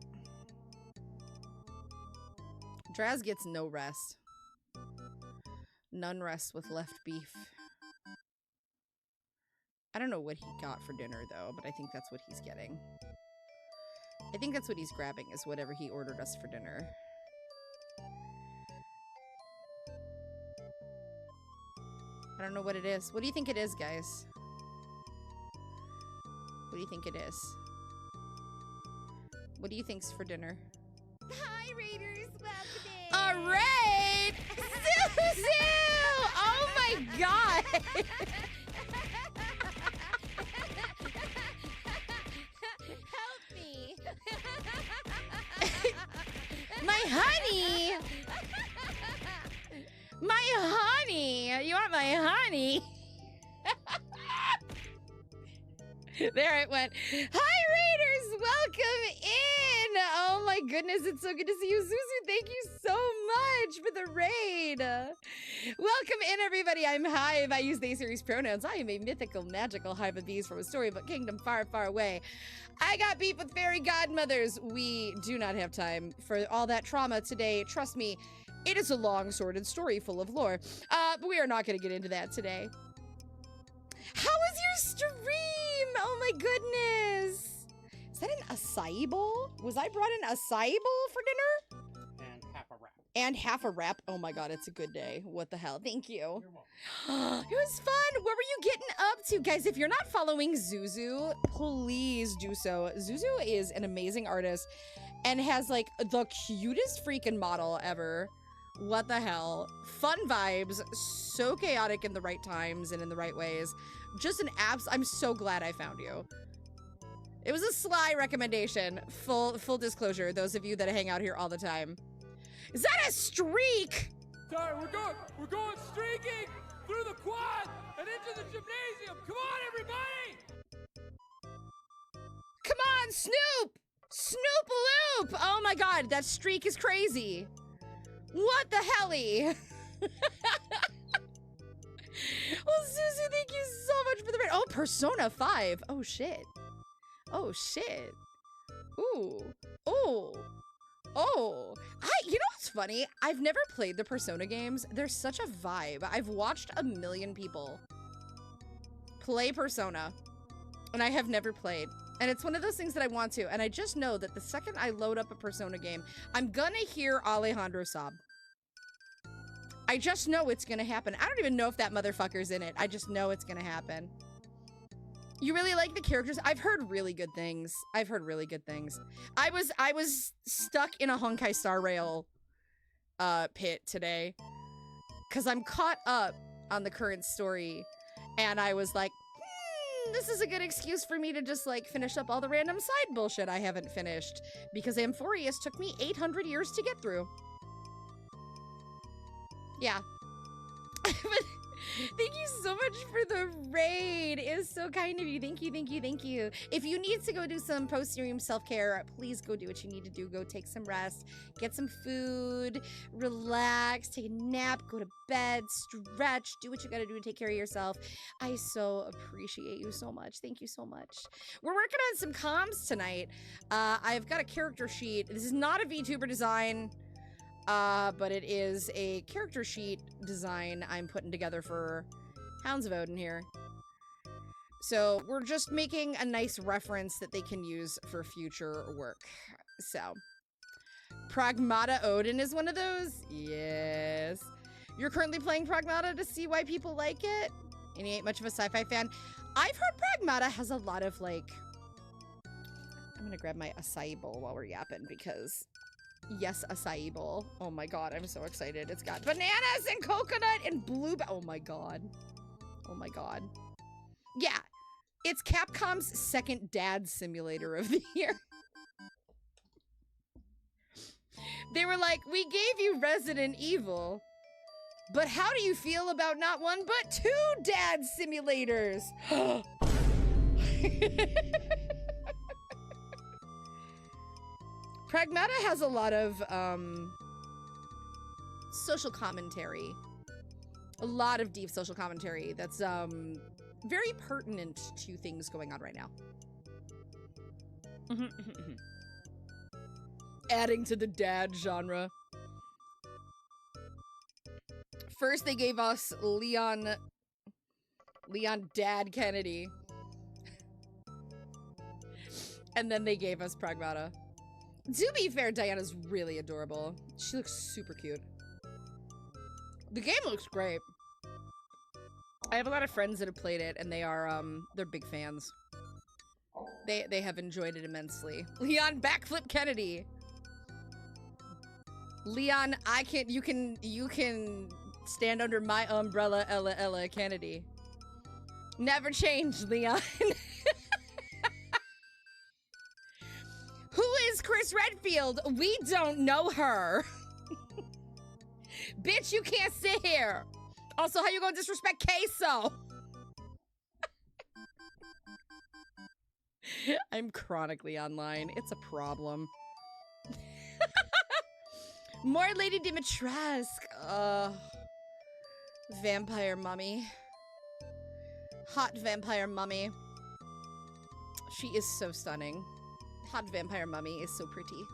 B: Draz gets no rest. None rest with left beef. I don't know what he got for dinner, though, but I think that's what he's getting. I think that's what he's grabbing, is whatever he ordered us for dinner. I don't know what it is. What do you think it is, guys? What do you think it is? What do you think's for dinner?
D: Hi, Raiders. Welcome in.
B: All right! Zuzu! Oh my god!
D: Help me.
B: My honey! My honey! You want my honey? There it went. Hi, Raiders! Welcome in! Oh my goodness, it's so good to see you. Zuzu, thank you so much for the raid. Welcome in, everybody. I'm Hive. I use they series pronouns. I am a mythical, magical hive of bees from a storybook kingdom far, far away. I got beef with fairy godmothers. We do not have time for all that trauma today. Trust me, it is a long, sordid story full of lore. But we are not going to get into that today. How was your stream? Oh my goodness. Is that an acai bowl? Was I brought an acai bowl for dinner?
C: And half a wrap.
B: And half a wrap. Oh my god, it's a good day. What the hell? Thank you.
C: You're welcome.
B: It was fun. What were you getting up to? Guys, if you're not following Zuzu, please do so. Zuzu is an amazing artist and has like the cutest freaking model ever. What the hell? Fun vibes, so chaotic in the right times and in the right ways. Just an I'm so glad I found you. It was a sly recommendation. Full disclosure, those of you that hang out here all the time. Is that a streak?
F: Sorry, we're going streaking through the quad and into the gymnasium. Come on, everybody!
B: Come on, Snoop! Snoop Loop! Oh my god, that streak is crazy. What the helly? Well, Susie, thank you so much for the raid. Oh, Persona 5. Oh, shit. Oh, shit. Ooh. Oh. Oh. You know what's funny? I've never played the Persona games. They're such a vibe. I've watched a million people play Persona, and I have never played. And it's one of those things that I want to, and I just know that the second I load up a Persona game, I'm gonna hear Alejandro sob. I just know it's gonna happen. I don't even know if that motherfucker's in it. I just know it's gonna happen. You really like the characters? I've heard really good things. I've heard really good things. I was stuck in a Honkai Star Rail pit today because I'm caught up on the current story, and I was like, this is a good excuse for me to just like finish up all the random side bullshit I haven't finished, because Amphorius took me 800 years to get through. Yeah. Thank you so much for the raid. It is so kind of you. Thank you, thank you, thank you. If you need to go do some post-stream self-care, please go do what you need to do. Go take some rest, get some food, relax, take a nap, go to bed, stretch, do what you gotta do to take care of yourself. I so appreciate you so much. Thank you so much. We're working on some comms tonight. I've got a character sheet. This is not a VTuber design. But it is a character sheet design I'm putting together for Hounds of Odin here. So we're just making a nice reference that they can use for future work. So, Pragmata Odin is one of those? Yes. You're currently playing Pragmata to see why people like it? And you ain't much of a sci-fi fan? I've heard Pragmata has a lot of, like... I'm gonna grab my acai bowl while we're yapping because... Yes, acai bowl. Oh my god, I'm so excited. It's got bananas and coconut and blueberry. Oh my god. Oh my god. Yeah, it's Capcom's second dad simulator of the year. They were like, we gave you Resident Evil, but how do you feel about not one but two dad simulators? Pragmata has a lot of social commentary. A lot of deep social commentary that's very pertinent to things going on right now. Adding to the dad genre. First they gave us Leon Dad Kennedy. And then they gave us Pragmata. To be fair, Diana's really adorable. She looks super cute. The game looks great. I have a lot of friends that have played it, and they are, they're big fans. They have enjoyed it immensely. Leon Backflip Kennedy. Leon, you can stand under my umbrella, Ella Kennedy. Never change, Leon. Who is Chris Redfield? We don't know her. Bitch, you can't sit here. Also, how you gonna disrespect Queso? I'm chronically online. It's a problem. More Lady Dimitrescu. Vampire mummy. Hot vampire mummy. She is so stunning. Hot vampire mummy is so pretty.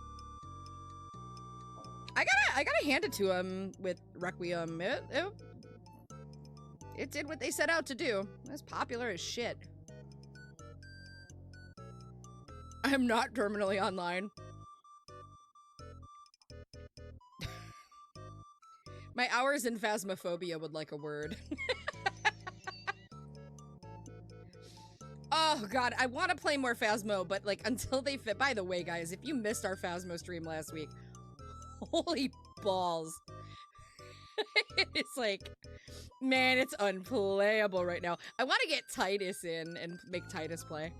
B: I gotta hand it to him with Requiem. It did what they set out to do. It's popular as shit. I'm not terminally online. My hours in Phasmophobia would like a word. Oh god, I want to play more Phasmo, but like until they fit. By the way, guys, if you missed our Phasmo stream last week, holy balls. It's like, man, it's unplayable right now. I want to get Titus in and make Titus play.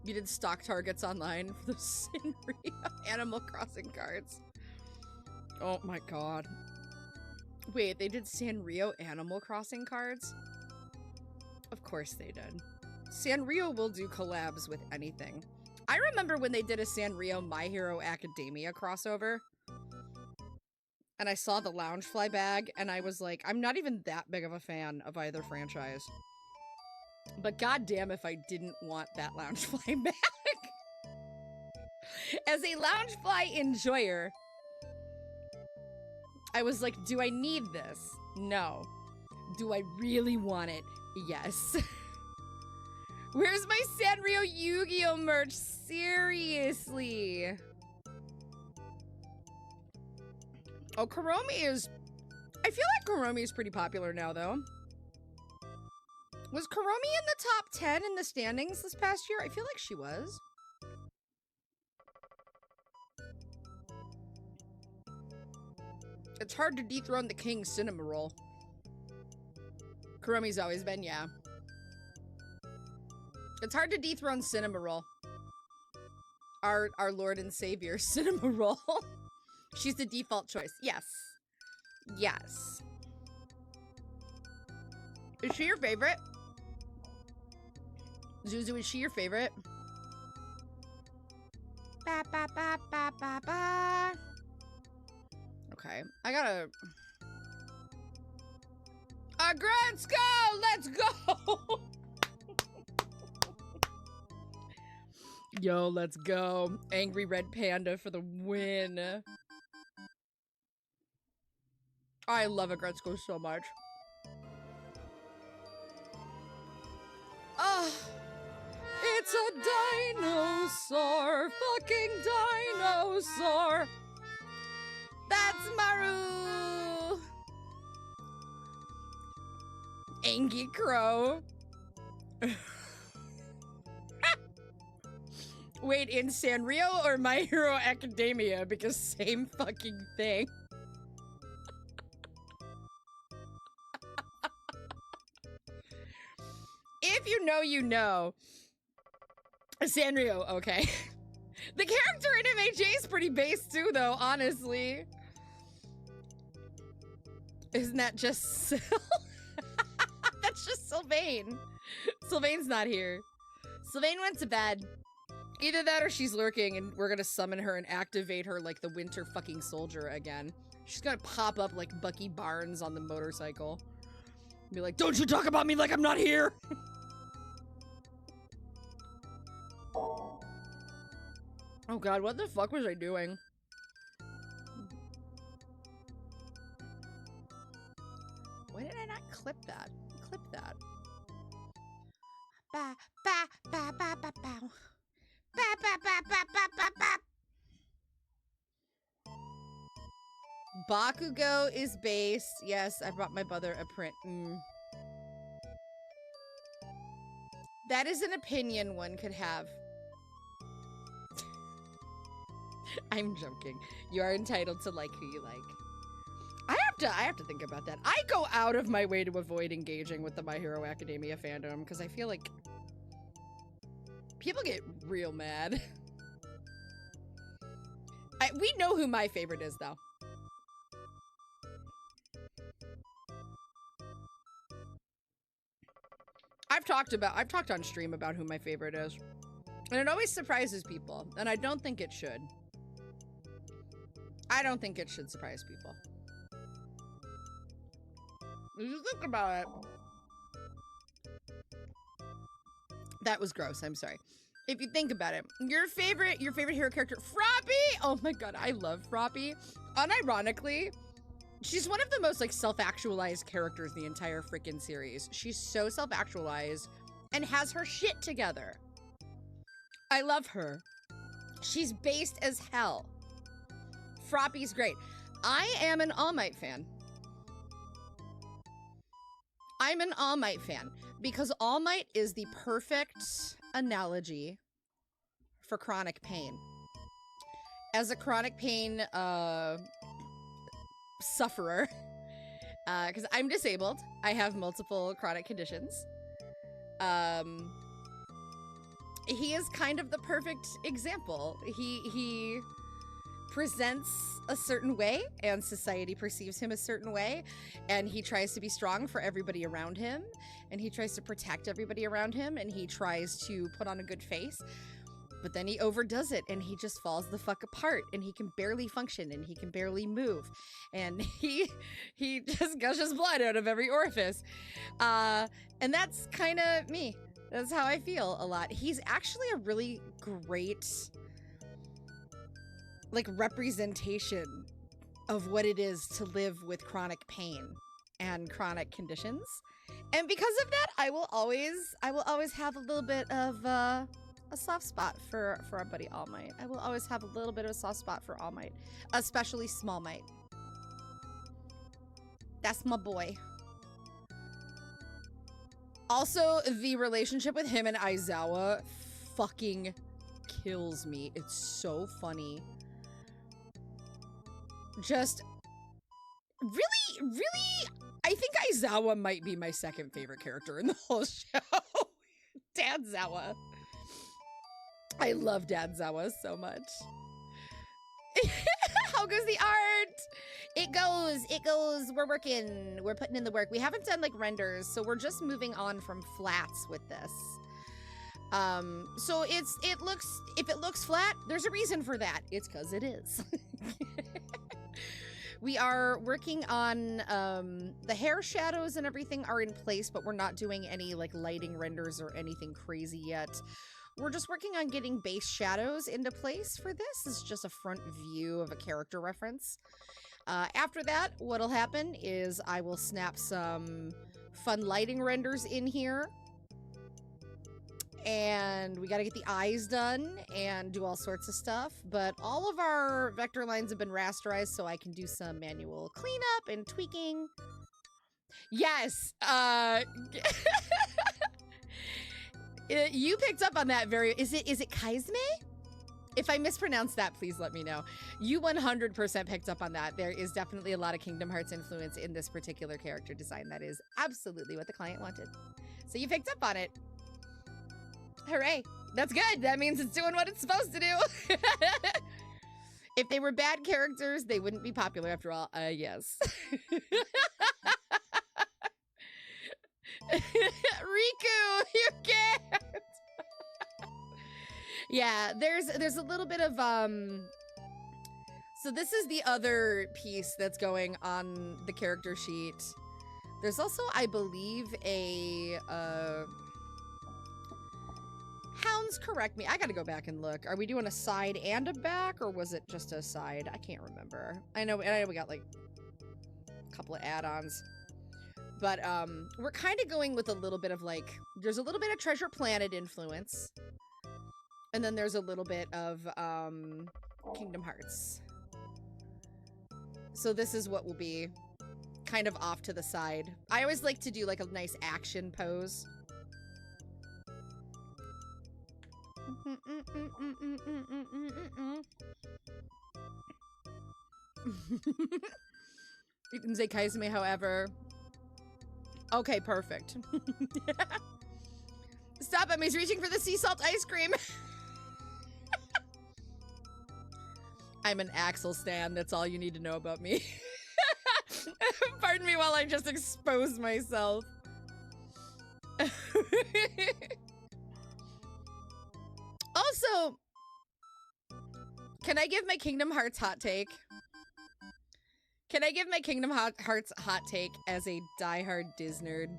B: You did stock targets online for the Sanrio Animal Crossing cards. Oh my god. Wait, they did Sanrio Animal Crossing cards? Of course they did. Sanrio will do collabs with anything. I remember when they did a Sanrio My Hero Academia crossover. And I saw the Loungefly bag, and I was like, I'm not even that big of a fan of either franchise. But goddamn if I didn't want that Loungefly bag. As a Loungefly enjoyer, I was like, do I need this? No. Do I really want it? Yes. Where's my Sanrio Yu-Gi-Oh merch? Seriously. Oh, Kuromi is... I feel like Kuromi is pretty popular now, though. Was Kuromi in the top 10 in the standings this past year? I feel like she was. It's hard to dethrone the king cinema roll. Kuromi's always been, yeah. It's hard to dethrone cinema roll. Our Lord and Savior cinema roll. She's the default choice. Yes. Yes. Is she your favorite? Zuzu, is she your favorite? Ba, ba, ba, ba, ba, ba. Okay, I gotta... Let's go! Let's go! Yo, let's go. Angry Red Panda for the win. I love Agretzko so much. Ah, it's a dinosaur, fucking dinosaur. That's Maru. Angie Crow. Wait, in Sanrio or My Hero Academia? Because same fucking thing. If you know, you know. Sanrio, okay. The character in MHA is pretty base too, though, honestly. Isn't that just Sil? That's just Sylvain. Sylvain's not here. Sylvain went to bed. Either that or she's lurking and we're gonna summon her and activate her like the Winter fucking Soldier again. She's gonna pop up like Bucky Barnes on the motorcycle. Be like, don't you talk about me like I'm not here! Oh god, what the fuck was I doing? Why did I not clip that? Clip that. Ba ba ba ba ba bow. Ba ba ba ba ba ba ba. Bakugo is base. Yes, I brought my brother a print. That is an opinion one could have. I'm joking. You are entitled to like who you like. I have to think about that. I go out of my way to avoid engaging with the My Hero Academia fandom because I feel like people get real mad. We know who my favorite is, though. I've talked on stream about who my favorite is. And it always surprises people, and I don't think it should. I don't think it should surprise people. If you think about it. That was gross, I'm sorry. If you think about it, your favorite hero character, Froppy! Oh my god, I love Froppy. Unironically, she's one of the most like self-actualized characters in the entire freaking series. She's so self-actualized and has her shit together. I love her. She's based as hell. Froppy's great. I am an All Might fan. I'm an All Might fan because All Might is the perfect analogy for chronic pain. As a chronic pain sufferer, because I'm disabled, I have multiple chronic conditions. He is kind of the perfect example. He presents a certain way and society perceives him a certain way, and he tries to be strong for everybody around him, and he tries to protect everybody around him, and he tries to put on a good face, but then he overdoes it and he just falls the fuck apart and he can barely function and he can barely move and he just gushes blood out of every orifice, and that's kind of me. That's how I feel a lot. He's actually a really great like representation of what it is to live with chronic pain and chronic conditions. And because of that, I will always have a little bit of a soft spot for our buddy All Might. I will always have a little bit of a soft spot for All Might, especially Small Might. That's my boy. Also, the relationship with him and Aizawa fucking kills me. It's so funny. Just really, I think Aizawa might be my second favorite character in the whole show. Dad Zawa. I love Dad Zawa so much. How goes the art? It goes. We're working. We're putting in the work. We haven't done like renders, so we're just moving on from flats with this. So if it looks flat, there's a reason for that. It's because it is. We are working on the hair shadows and everything are in place, but we're not doing any like lighting renders or anything crazy yet. We're just working on getting base shadows into place for this. It's just a front view of a character reference. After that, what'll happen is I will snap some fun lighting renders in here. And we got to get the eyes done and do all sorts of stuff. But all of our vector lines have been rasterized, so I can do some manual cleanup and tweaking. Yes. You picked up on that very... Is it Kaizme? If I mispronounce that, please let me know. You 100% picked up on that. There is definitely a lot of Kingdom Hearts influence in this particular character design. That is absolutely what the client wanted. So you picked up on it. Hooray. That's good. That means it's doing what it's supposed to do. If they were bad characters, they wouldn't be popular after all. Yes. Riku, you can't. Yeah, there's a little bit of so this is the other piece that's going on the character sheet. There's also, I believe, a Hounds, correct me. I gotta go back and look. Are we doing a side and a back, or was it just a side? I can't remember. I know we got like a couple of add-ons. But we're kind of going with a little bit of like, there's a little bit of Treasure Planet influence. And then there's a little bit of Kingdom Hearts. So this is what will be kind of off to the side. I always like to do like a nice action pose. You can say Kaizme, however. Okay, perfect. Stop him, he's reaching for the sea salt ice cream. I'm an Axel stan, that's all you need to know about me. Pardon me while I just expose myself. Also, can I give my Kingdom Hearts hot take? Can I give my Kingdom Hearts hot take as a diehard Disnerd?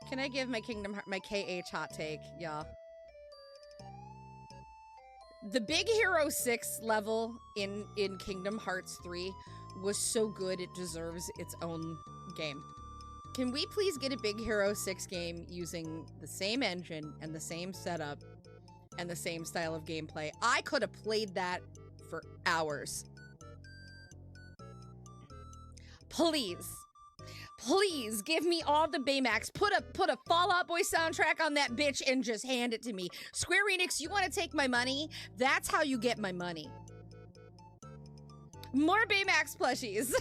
B: Can I give my my KH hot take? Yeah. The Big Hero 6 level in Kingdom Hearts 3 was so good it deserves its own game. Can we please get a Big Hero 6 game using the same engine and the same setup and the same style of gameplay? I could have played that for hours. Please. Please give me all the Baymax. Put a Fall Out Boy soundtrack on that bitch and just hand it to me. Square Enix, you want to take my money? That's how you get my money. More Baymax plushies.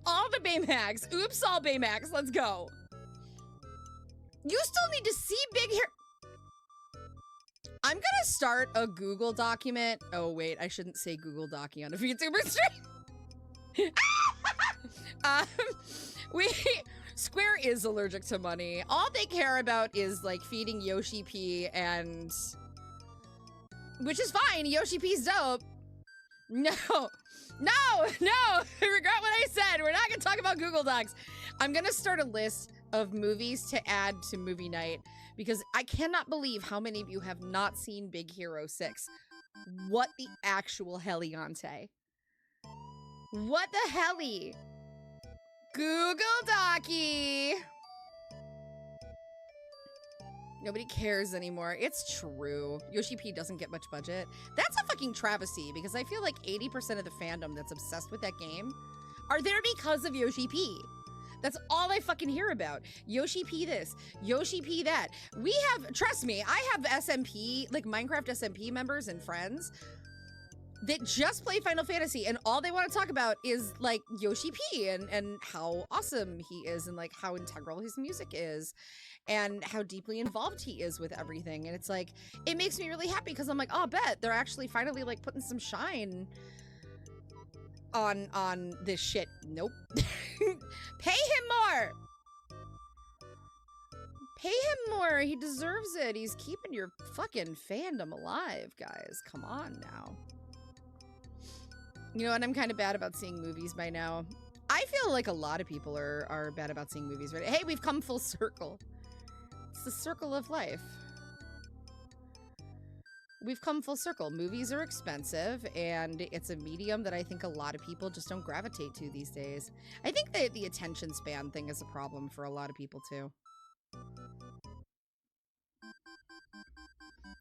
B: All the Baymax. Oops, all Baymax. Let's go. You still need to see Big Hero. I'm gonna start a Google document. Oh wait, I shouldn't say Google Docky on a VTuber stream. Square is allergic to money. All they care about is like feeding Yoshi P and, which is fine. Yoshi P's dope. No, I regret what I said. We're not gonna talk about Google Docs. I'm gonna start a list of movies to add to movie night because I cannot believe how many of you have not seen Big Hero 6. What the actual heliante? What the heli? Google Docky. Nobody cares anymore. It's true. Yoshi P doesn't get much budget. That's a fucking travesty because I feel like 80% of the fandom that's obsessed with that game are there because of Yoshi P. That's all I fucking hear about. Yoshi P this, Yoshi P that. We have, trust me, I have SMP, like Minecraft SMP members and friends that just play Final Fantasy and all they want to talk about is like Yoshi P and how awesome he is and like how integral his music is and how deeply involved he is with everything. And it's like, it makes me really happy because I'm like, oh, bet they're actually finally like putting some shine on this shit. Nope. Pay him more. Pay him more. He deserves it. He's keeping your fucking fandom alive, guys. Come on now. You know what? I'm kind of bad about seeing movies by now. I feel like a lot of people are bad about seeing movies, right? Hey, we've come full circle. It's the circle of life. We've come full circle. Movies are expensive, and it's a medium that I think a lot of people just don't gravitate to these days. I think that the attention span thing is a problem for a lot of people, too.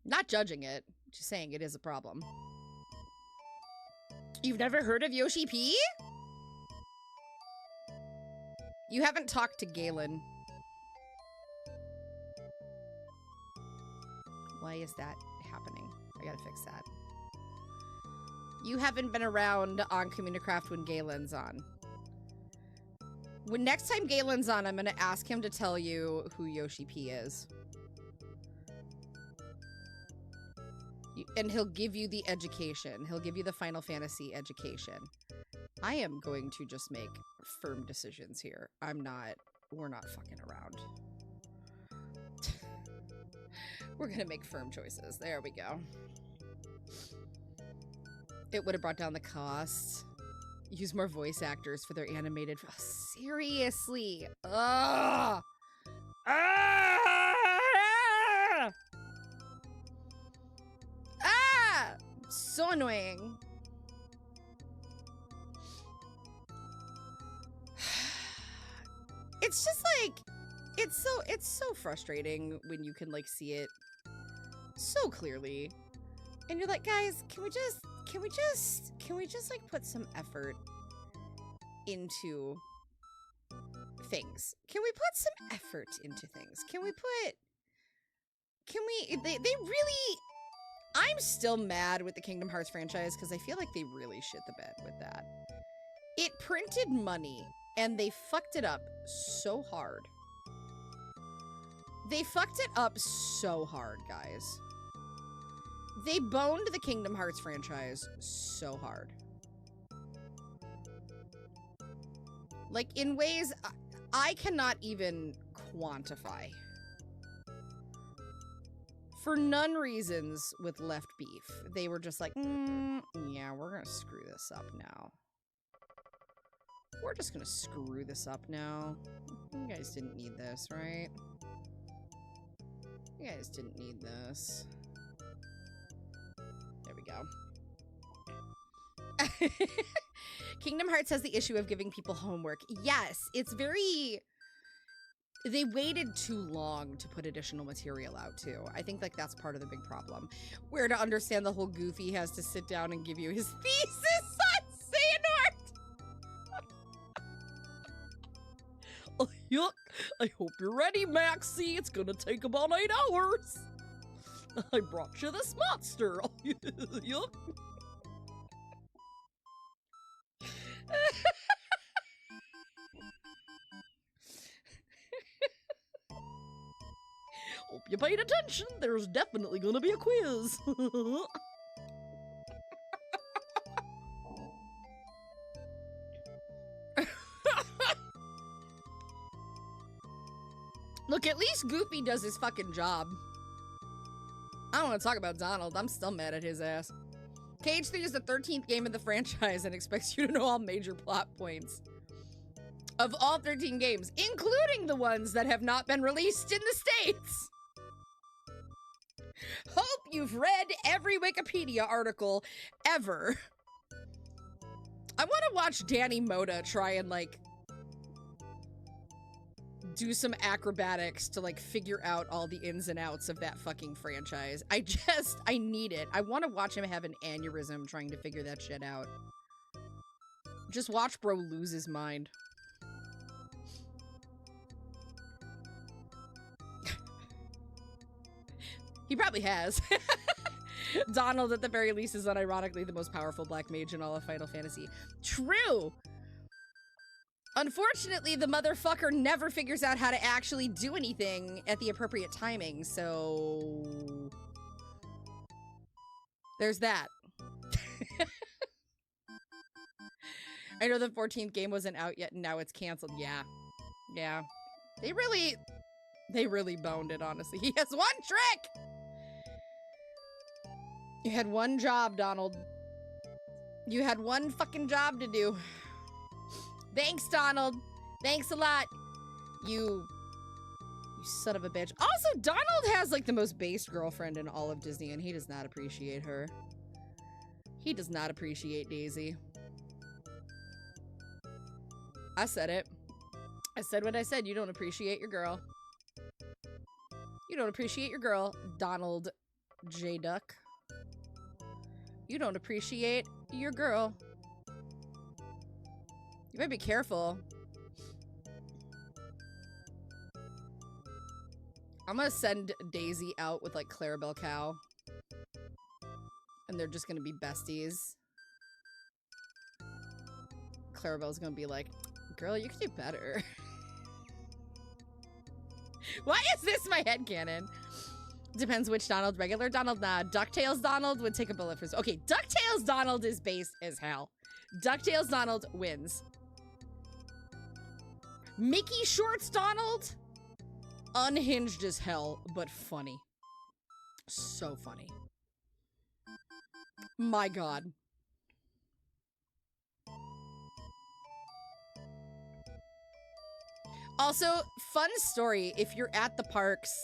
B: Not judging it, just saying it is a problem. You've never heard of Yoshi P? You haven't talked to Galen. Why is that happening? I gotta fix that. You haven't been around on Communicraft when Galen's on. When next time Galen's on, I'm gonna ask him to tell you who Yoshi P is. And he'll give you the education. He'll give you the Final Fantasy education. I am going to just make firm decisions here. We're not fucking around. We're gonna make firm choices. There we go. It would have brought down the cost. Use more voice actors for their animated... Oh, seriously. Ugh. So annoying. It's just like, it's so frustrating when you can like see it so clearly. And you're like, guys, can we just like put some effort into things? Can we put some effort into things? They really... I'm still mad with the Kingdom Hearts franchise because I feel like they really shit the bed with that. It printed money and they fucked it up so hard. They fucked it up so hard, guys. They boned the Kingdom Hearts franchise so hard. Like, in ways I cannot even quantify. For none reasons with Left Beef. They were just like, yeah, we're gonna screw this up now. We're just gonna screw this up now. You guys didn't need this, right? You guys didn't need this. There we go. Kingdom Hearts has the issue of giving people homework. Yes, it's very... They waited too long to put additional material out, too. I think, like, that's part of the big problem. Where to understand the whole Goofy has to sit down and give you his thesis on Xehanort! Oh, yuck. I hope you're ready, Maxie. It's gonna take about 8 hours. I brought you this monster. Yuck. Hope you paid attention. There's definitely gonna be a quiz. Look, at least Goofy does his fucking job. I don't want to talk about Donald. I'm still mad at his ass. KH3 is the 13th game of the franchise and expects you to know all major plot points. Of all 13 games, including the ones that have not been released in the States. Hope you've read every Wikipedia article ever. I want to watch Danny Moda try and, like, do some acrobatics to, like, figure out all the ins and outs of that fucking franchise. I need it. I want to watch him have an aneurysm trying to figure that shit out. Just watch bro lose his mind. He probably has. Donald, at the very least, is unironically the most powerful black mage in all of Final Fantasy. True! Unfortunately, the motherfucker never figures out how to actually do anything at the appropriate timing, so... There's that. I know the 14th game wasn't out yet, and now it's canceled. Yeah. Yeah. They really boned it, honestly. He has one trick! You had one job, Donald. You had one fucking job to do. Thanks, Donald. Thanks a lot. You son of a bitch. Also, Donald has like the most based girlfriend in all of Disney, and he does not appreciate her. He does not appreciate Daisy. I said it. I said what I said. You don't appreciate your girl. You don't appreciate your girl, Donald J. Duck. You don't appreciate your girl. You better be careful. I'm gonna send Daisy out with like Clarabelle Cow. And they're just gonna be besties. Clarabelle's gonna be like, girl, you could do better. Why is this my headcanon? Depends which Donald. Regular Donald, nah. DuckTales Donald would take a bullet for... Okay, DuckTales Donald is based as hell. DuckTales Donald wins. Mickey Shorts Donald? Unhinged as hell, but funny. So funny. My god. Also, fun story, if you're at the parks,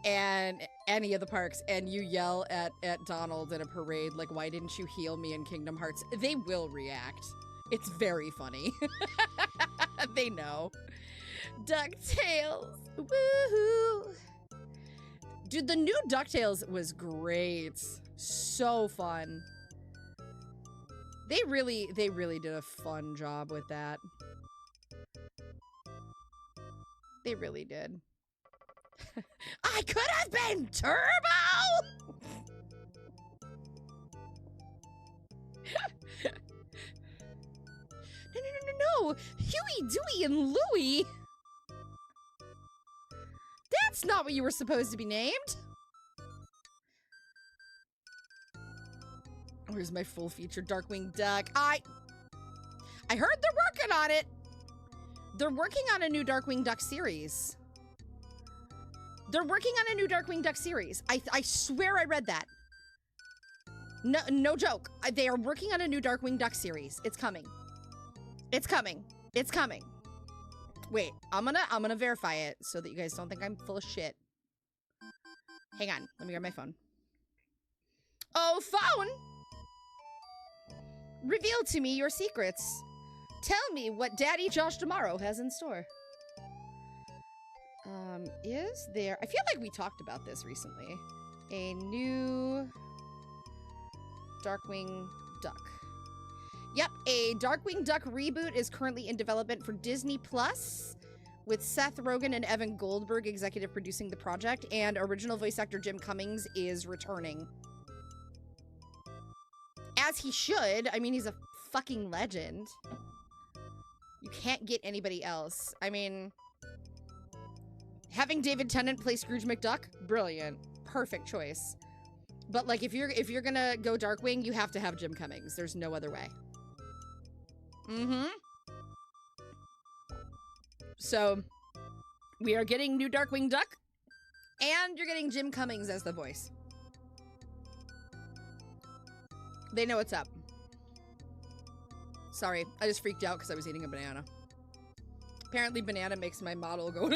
B: and any of the parks, and you yell at Donald in a parade, like, why didn't you heal me in Kingdom Hearts? They will react. It's very funny. They know. DuckTales. Woohoo! Dude, the new DuckTales was great. So fun. They really did a fun job with that. They really did. I could have been Turbo! No. Huey, Dewey, and Louie. That's not what you were supposed to be named. Where's my full feature Darkwing Duck? I heard they're working on it. They're working on a new Darkwing Duck series. They're working on a new Darkwing Duck series. I swear I read that. No joke. They are working on a new Darkwing Duck series. It's coming. It's coming. It's coming. Wait, I'm gonna verify it so that you guys don't think I'm full of shit. Hang on. Let me grab my phone. Oh, phone! Reveal to me your secrets. Tell me what Daddy Josh tomorrow has in store. Is there... I feel like we talked about this recently. A new Darkwing Duck. Yep, a Darkwing Duck reboot is currently in development for Disney Plus, with Seth Rogen and Evan Goldberg executive producing the project, and original voice actor Jim Cummings is returning. As he should. I mean, he's a fucking legend. You can't get anybody else. I mean, having David Tennant play Scrooge McDuck, brilliant. Perfect choice. But like, if you're gonna go Darkwing, you have to have Jim Cummings. There's no other way. Mm-hmm. So, we are getting new Darkwing Duck, and you're getting Jim Cummings as the voice. They know what's up. Sorry, I just freaked out because I was eating a banana. Apparently banana makes my model go...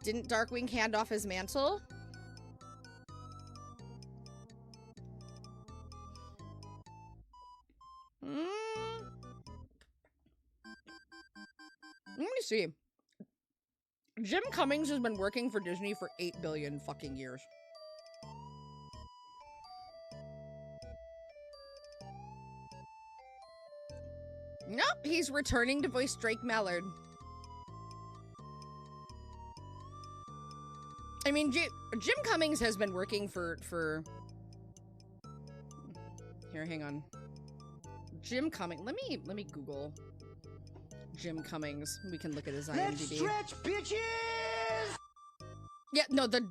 B: Didn't Darkwing hand off his mantle? Let me see. Jim Cummings has been working for Disney for 8 billion fucking years. Nope, he's returning to voice Drake Mallard. I mean, Jim Cummings has been working for... Here, hang on. Jim Cummings. Let me Google Jim Cummings. We can look at his IMDb.
G: Let's stretch, bitches!
B: Yeah, no, the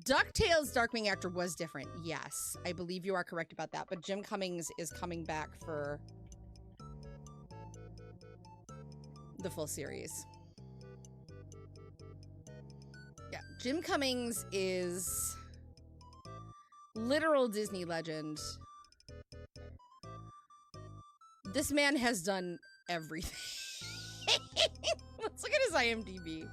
B: DuckTales Darkwing actor was different. Yes, I believe you are correct about that. But Jim Cummings is coming back for the full series. Yeah, Jim Cummings is literal Disney legend. This man has done everything. Let's look at his IMDb.